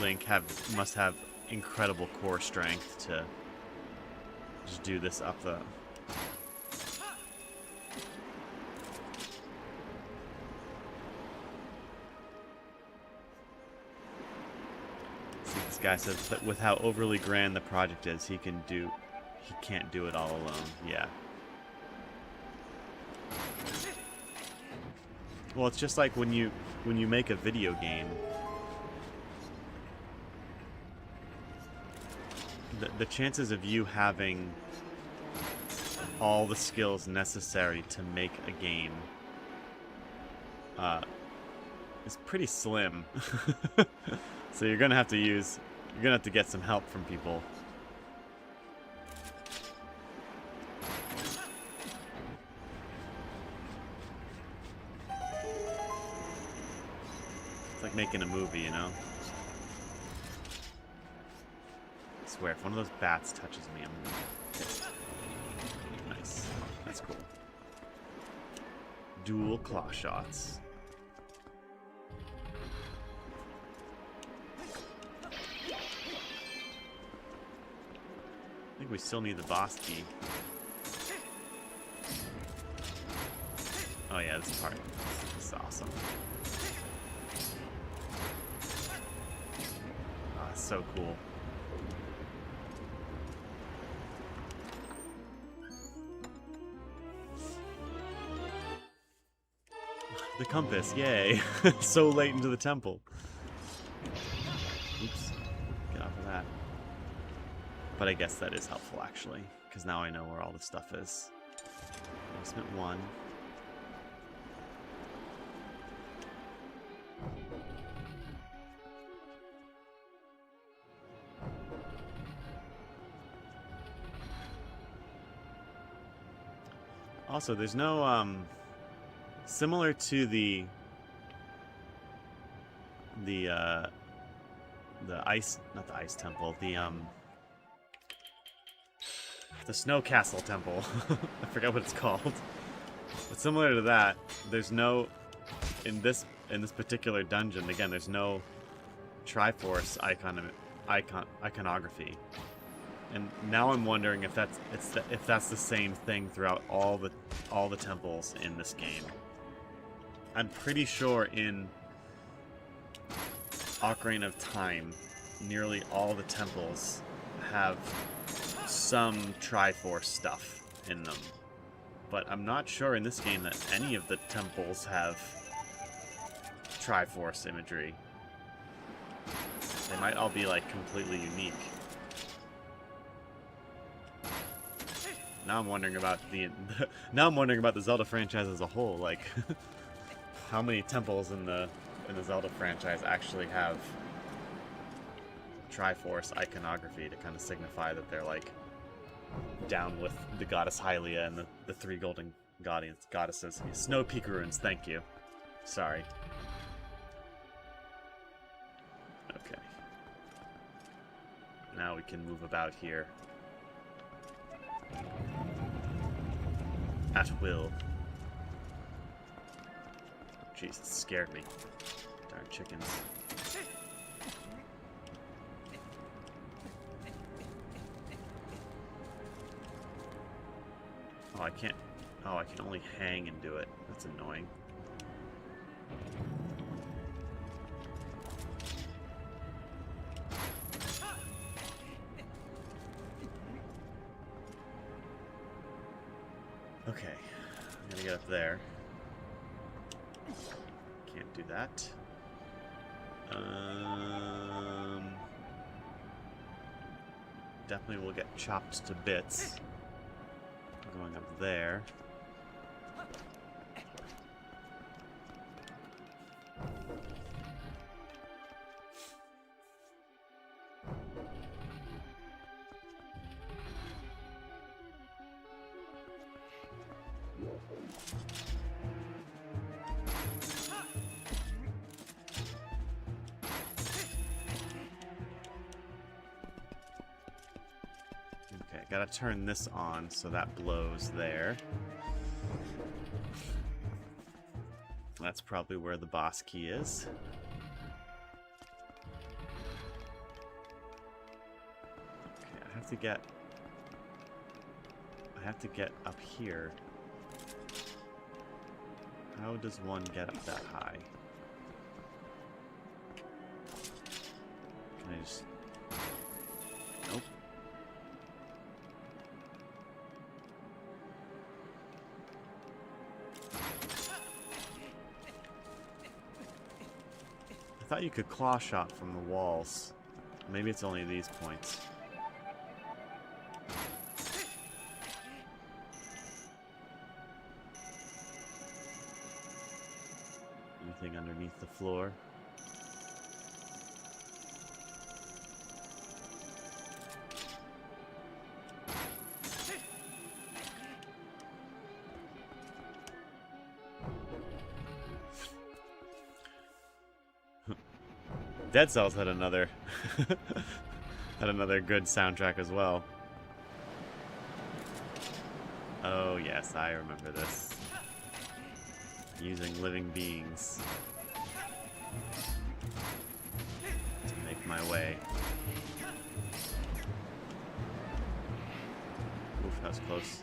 Link must have incredible core strength to just do this up the... This guy says that with how overly grand the project is, he can't do it all alone. Yeah. Well, it's just like when you make a video game, the chances of you having all the skills necessary to make a game is pretty slim. So you're gonna have to get some help from people. It's like making a movie, you know? I swear, if one of those bats touches me, I'm gonna hit. Nice. That's cool. Dual claw shots. I think we still need the boss key. Oh yeah, this part. This is awesome. Oh, it's so cool. The compass, yay! So late into the temple. Oops. Get off of that. But I guess that is helpful, actually, because now I know where all the stuff is. Basement 1. Also, there's no, similar to the ice, not the ice temple, the Snow Castle Temple. I forgot what it's called. But similar to that, there's no in this particular dungeon. Again, there's no Triforce iconography. And now I'm wondering if that's the same thing throughout all the temples in this game. I'm pretty sure in Ocarina of Time, nearly all the temples have some Triforce stuff in them. But I'm not sure in this game that any of the temples have Triforce imagery. They might all be like completely unique. Now I'm wondering about the Zelda franchise as a whole. Like, how many temples in the Zelda franchise actually have Triforce iconography to kind of signify that they're like down with the goddess Hylia and the three golden goddesses. Snow Peak ruins, thank you. Sorry. Okay. Now we can move about here. At will. Jeez, it scared me. Darn chickens. Oh, I can't. Oh, I can only hang and do it. That's annoying. Okay, I'm gonna get up there. Can't do that. Definitely will get chopped to bits. Going up there. Okay, gotta turn this on so that blows there. That's probably where the boss key is. Okay, I have to get up here. How does one get up that high? Can I just... Nope. I thought you could claw shot from the walls. Maybe it's only these points. Anything underneath the floor? Dead Cells had another good soundtrack as well. Oh yes, I remember this. Using living beings to make my way. Oof, that was close.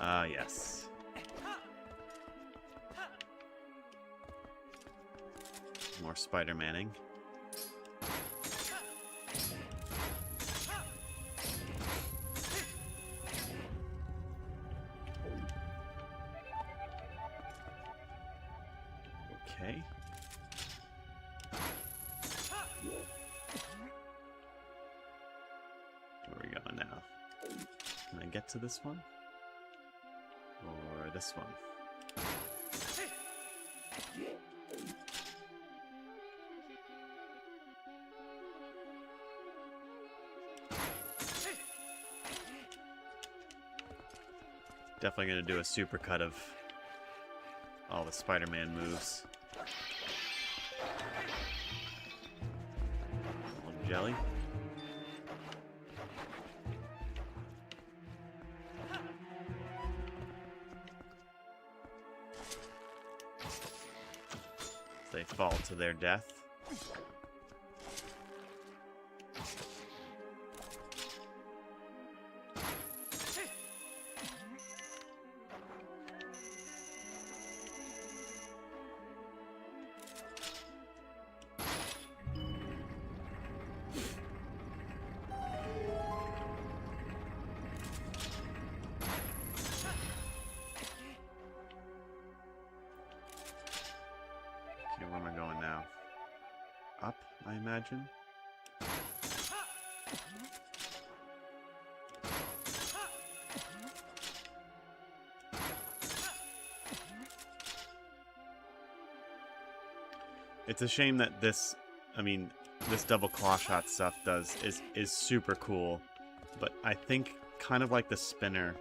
Ah, yes. More Spider-Manning. Okay. Where are we going now? Can I get to this one? Or this one? Definitely gonna do a supercut of all the Spider-Man moves. A little jelly. They fall to their death. Okay, where am I going now? up, I imagine. It's a shame that this, I mean, this double claw shot stuff is super cool, but I think kind of like the spinner,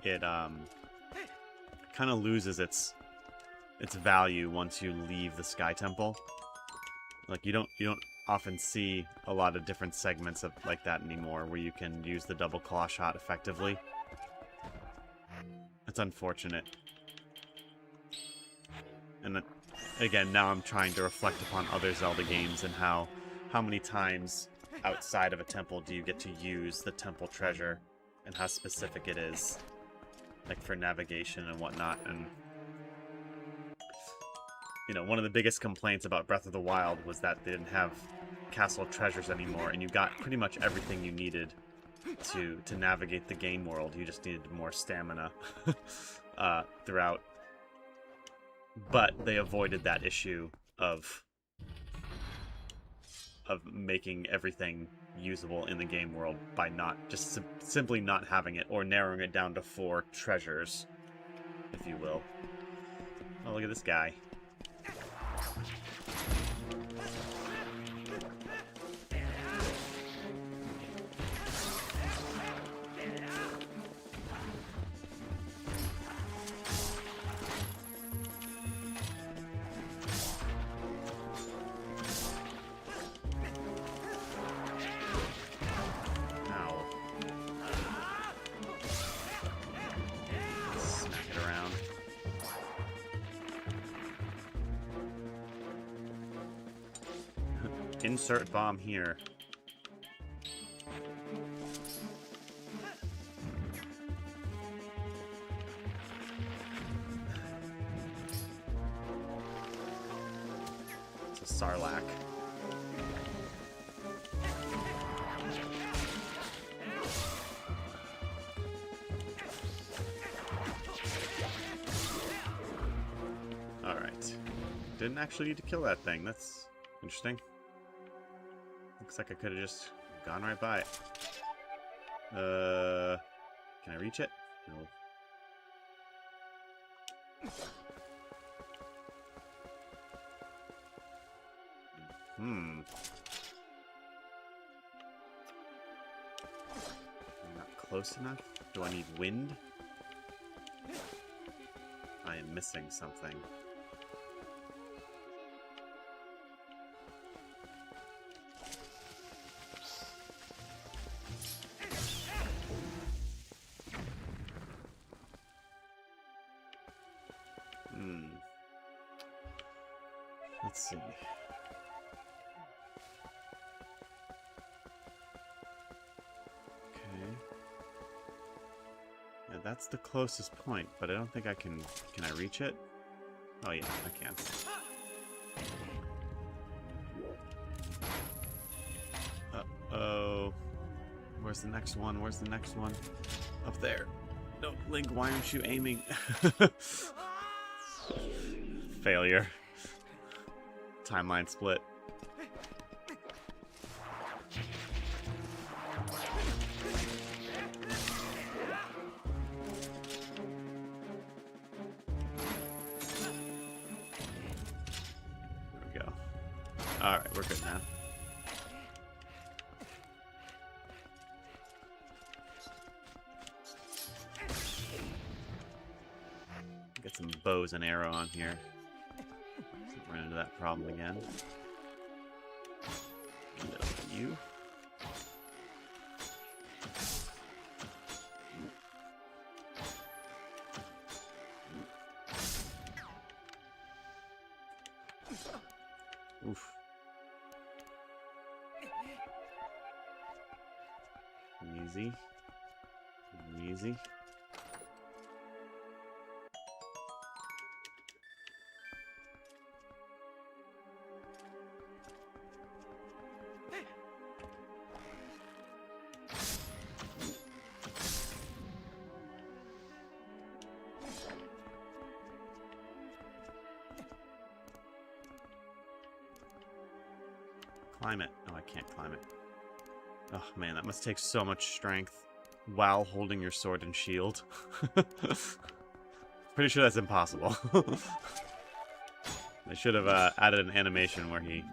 it kind of loses its value once you leave the Sky Temple. Like you don't often see a lot of different segments of like that anymore where you can use the double claw shot effectively. It's unfortunate. And again, now I'm trying to reflect upon other Zelda games and how many times outside of a temple do you get to use the temple treasure and how specific it is, like for navigation and whatnot. And you know, one of the biggest complaints about Breath of the Wild was that they didn't have castle treasures anymore, and you got pretty much everything you needed to navigate the game world. You just needed more stamina throughout. But they avoided that issue of making everything usable in the game world by not just simply not having it, or narrowing it down to 4 treasures, if you will. Oh, look at this guy. Insert bomb here. It's a Sarlacc. Alright. Didn't actually need to kill that thing. That's interesting. Looks like I could have just gone right by it. Can I reach it? No. Not close enough? Do I need wind? I am missing something. Let's see. Okay. Yeah, that's the closest point, but I don't think I can... Can I reach it? Oh yeah, I can. Uh-oh. Where's the next one? Where's the next one? Up there. No, Link, why aren't you aiming? Failure. Timeline split. There we go. Alright, we're good now. Get some bows and arrow on here. Run into that problem again. You. Oof. Easy. Easy. climb it? Oh, I can't climb it. Oh, man, that must take so much strength while holding your sword and shield. Pretty sure that's impossible. They should have added an animation where he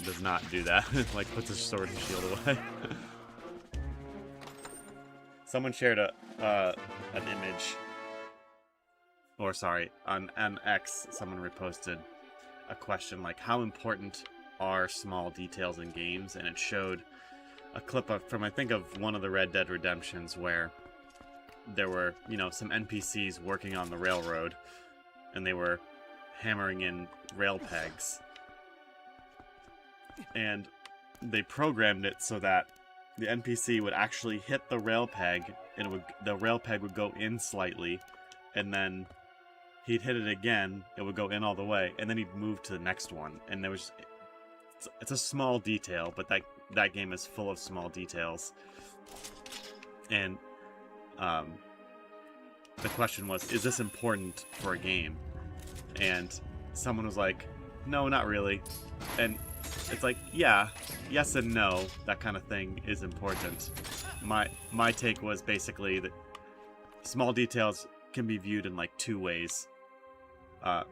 does not do that. Like, puts his sword and shield away. Someone shared an image. Or, sorry, on X, someone reposted a question like, how important are small details in games? And it showed a clip from, I think, of one of the Red Dead Redemptions where there were, you know, some NPCs working on the railroad, and they were hammering in rail pegs. And they programmed it so that the NPC would actually hit the rail peg, and the rail peg would go in slightly, and then he'd hit it again, it would go in all the way, and then he'd move to the next one. And there was... It's a small detail, but that game is full of small details. And the question was, is this important for a game? And someone was like, no, not really. And it's like, yeah, yes and no, that kind of thing is important. My take was basically that small details can be viewed in like two ways at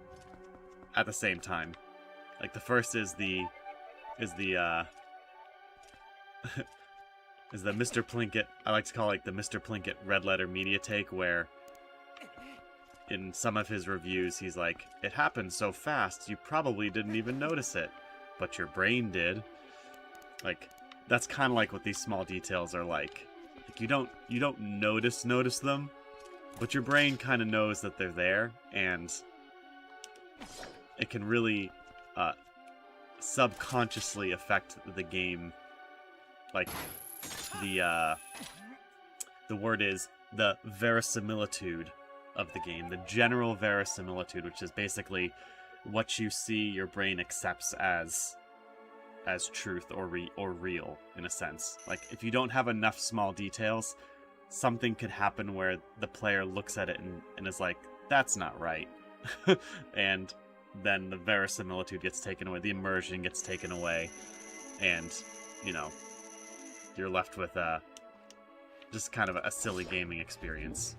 the same time. Like, the first is the Mr. Plinkett, I like to call it like the Mr. Plinkett red letter media take, where in some of his reviews he's like, it happened so fast you probably didn't even notice it, but your brain did. Like, that's kind of like what these small details are like. Like, you don't notice them, but your brain kind of knows that they're there, and it can really subconsciously affect the game. Like, the word is the verisimilitude of the game, the general verisimilitude, which is basically what you see your brain accepts as truth or real, in a sense. Like, if you don't have enough small details, something could happen where the player looks at it and is like, that's not right. And then the verisimilitude gets taken away, the immersion gets taken away, and, you know, you're left with just kind of a silly gaming experience.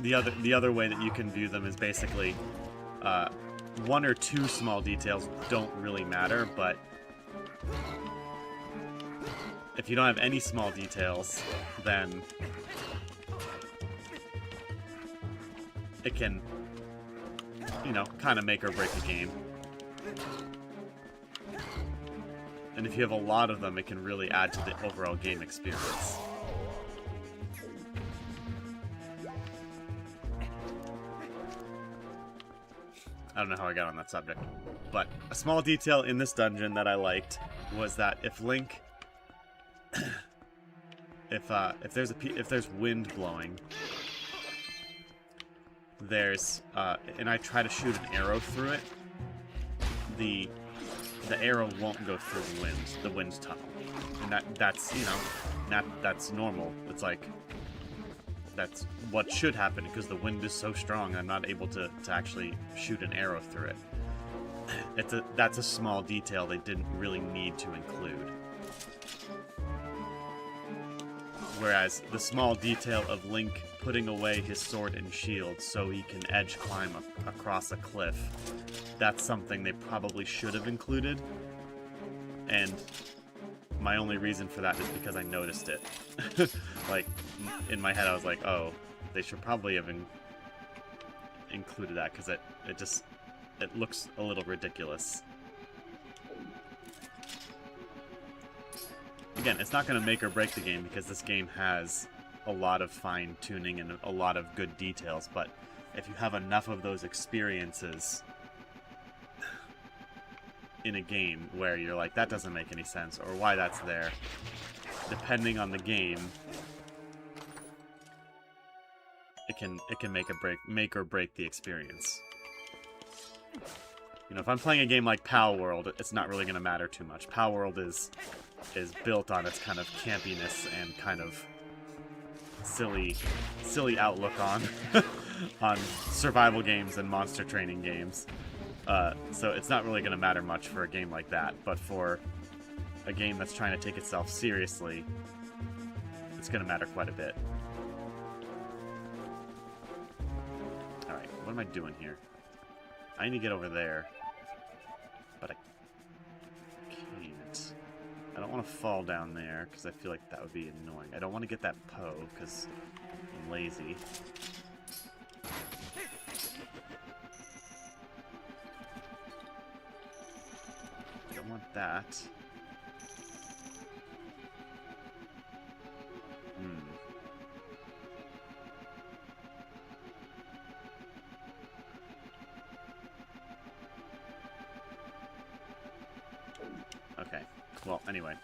The other way that you can view them is basically one or two small details don't really matter, but if you don't have any small details, then it can, you know, kind of make or break the game. And if you have a lot of them, it can really add to the overall game experience. I don't know how I got on that subject, but a small detail in this dungeon that I liked was that if Link, if there's wind blowing, and I try to shoot an arrow through it, the arrow won't go through the wind tunnel, and that's, you know, that's normal. It's like, that's what should happen, because the wind is so strong I'm not able to actually shoot an arrow through it. That's a small detail they didn't really need to include. Whereas the small detail of Link putting away his sword and shield so he can edge climb across a cliff, that's something they probably should have included. And my only reason for that is because I noticed it. Like, in my head I was like, oh, they should probably have included that, because it looks a little ridiculous. Again, it's not going to make or break the game, because this game has a lot of fine-tuning and a lot of good details, but if you have enough of those experiences in a game where you're like, that doesn't make any sense, or why that's there, depending on the game, it can make or break the experience. You know, if I'm playing a game like Pal World, it's not really going to matter too much. Pal World is is built on its kind of campiness and kind of silly outlook on on survival games and monster training games. So it's not really going to matter much for a game like that, but for a game that's trying to take itself seriously, it's going to matter quite a bit. Alright, what am I doing here? I need to get over there, but I can't. I don't want to fall down there, because I feel like that would be annoying. I don't want to get that Poe, because I'm lazy. I don't want that. Okay, well, anyway.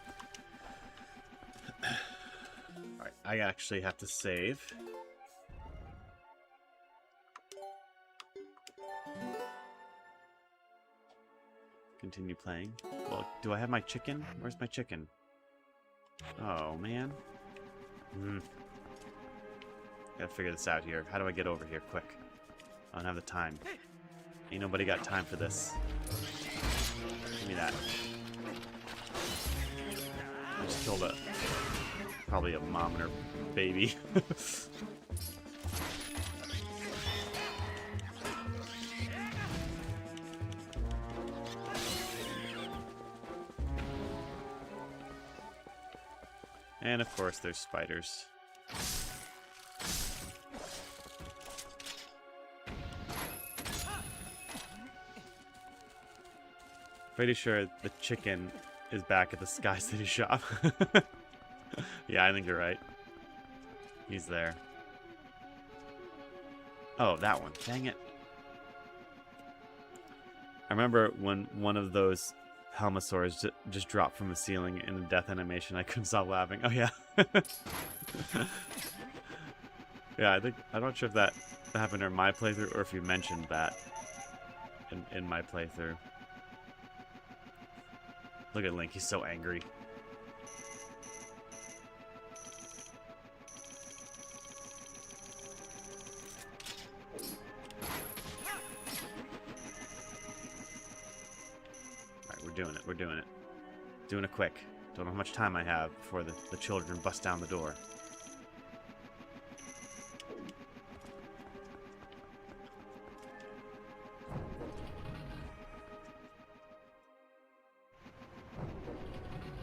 Alright, I actually have to save. Continue playing. Well, do I have my chicken? Where's my chicken? Oh, man. Gotta figure this out here. How do I get over here quick? I don't have the time. Ain't nobody got time for this. Give me that. I just killed probably a mom and her baby. And of course there's spiders. Pretty sure the chicken is back at the Sky City shop. Yeah, I think you're right. He's there. Oh, that one. Dang it. I remember when one of those Helmosaurs just dropped from the ceiling in the death animation. I couldn't stop laughing. Oh, yeah. Yeah, I'm not sure if that happened in my playthrough or if you mentioned that in my playthrough. Look at Link, he's so angry. Alright, we're doing it. Doing it quick. Don't know how much time I have before the children bust down the door.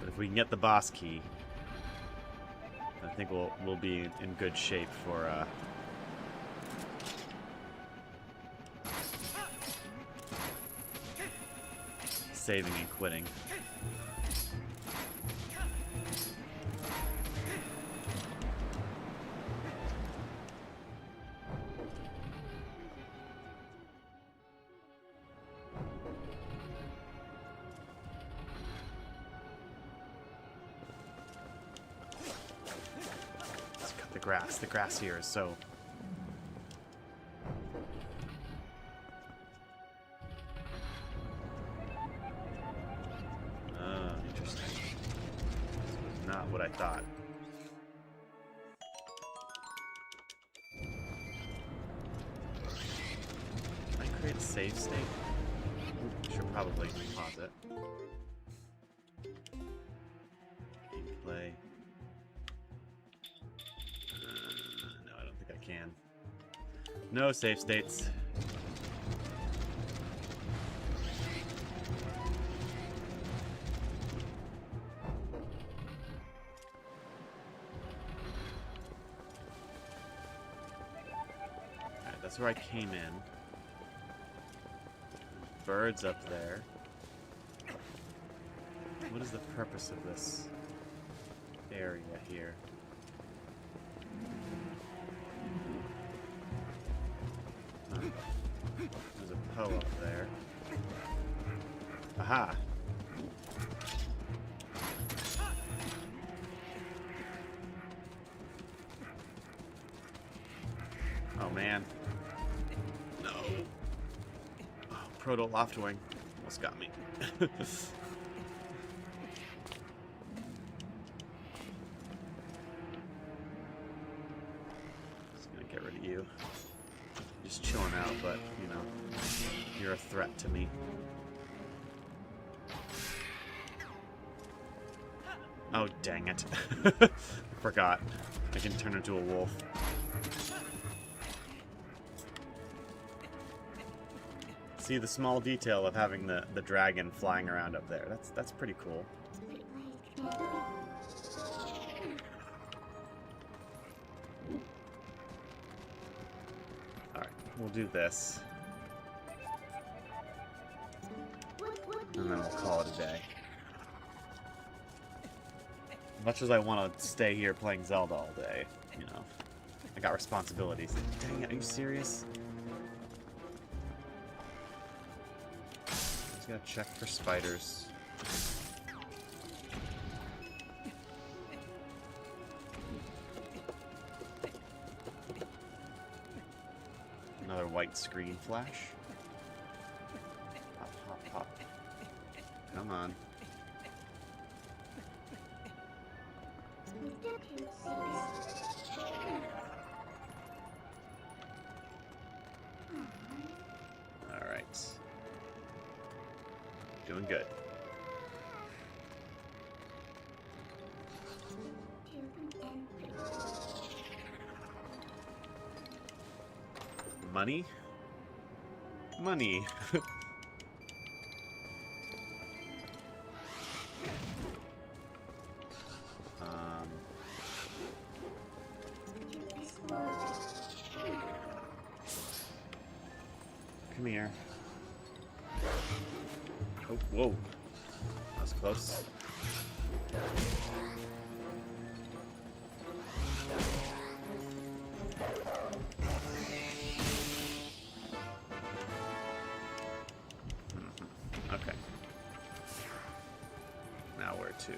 If we can get the boss key, I think we'll be in good shape for saving and quitting. The grass here is so... interesting. This was not what I thought. Can I create a save state? Should probably pause it. Gameplay. No save states. Alright, that's where I came in. Birds up there. What is the purpose of this area here? There's a Poe up there. Aha! Oh man. No. Oh, Proto Loftwing almost got me. you. Just chilling out, but, you know, you're a threat to me. Oh, dang it. Forgot. I can turn into a wolf. See the small detail of having the dragon flying around up there. That's pretty cool. Alright, we'll do this. And then we'll call it a day. Much as I want to stay here playing Zelda all day, you know, I got responsibilities. Dang it, are you serious? Just gotta check for spiders. Another white screen flash. Hop, hop, hop. Come on. Alright. Doing good. Money? Money. Come here. Oh, whoa. That was close. Okay. Now where to? I'm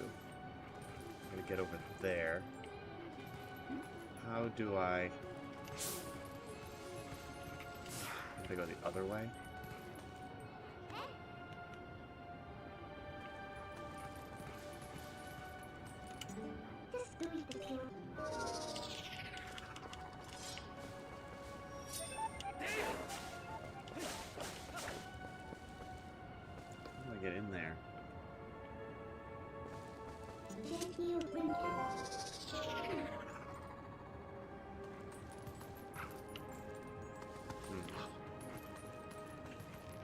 gonna get over there. How do I... I go the other way? How do I get in there?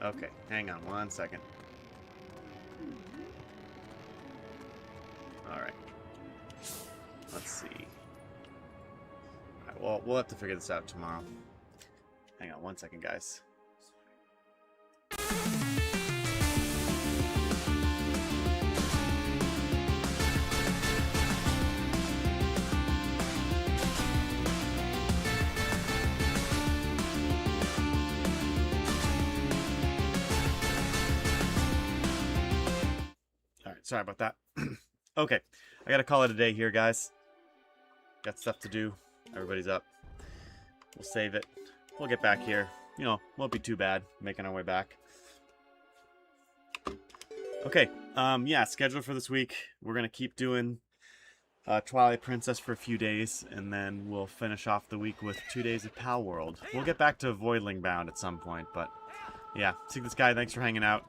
Okay, hang on one second. Alright. Let's see. Alright, well, we'll have to figure this out tomorrow. Hang on one second, guys. Sorry about that. Okay, I gotta call it a day here, guys. Got stuff to do. Everybody's up. We'll save it. We'll get back here. You know, won't be too bad making our way back. Okay, yeah, schedule for this week. We're gonna keep doing Twilight Princess for a few days, and then we'll finish off the week with 2 days of Pal World. We'll get back to Voidling Bound at some point, but yeah. See this guy, thanks for hanging out.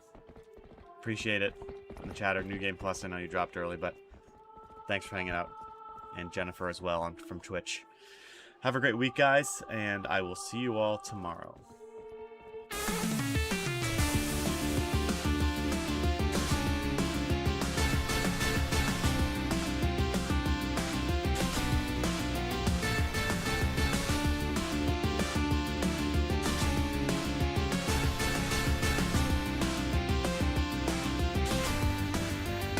Appreciate it. In the chatter, New Game Plus, I know you dropped early, but thanks for hanging out. And Jennifer as well from Twitch. Have a great week, guys, and I will see you all tomorrow.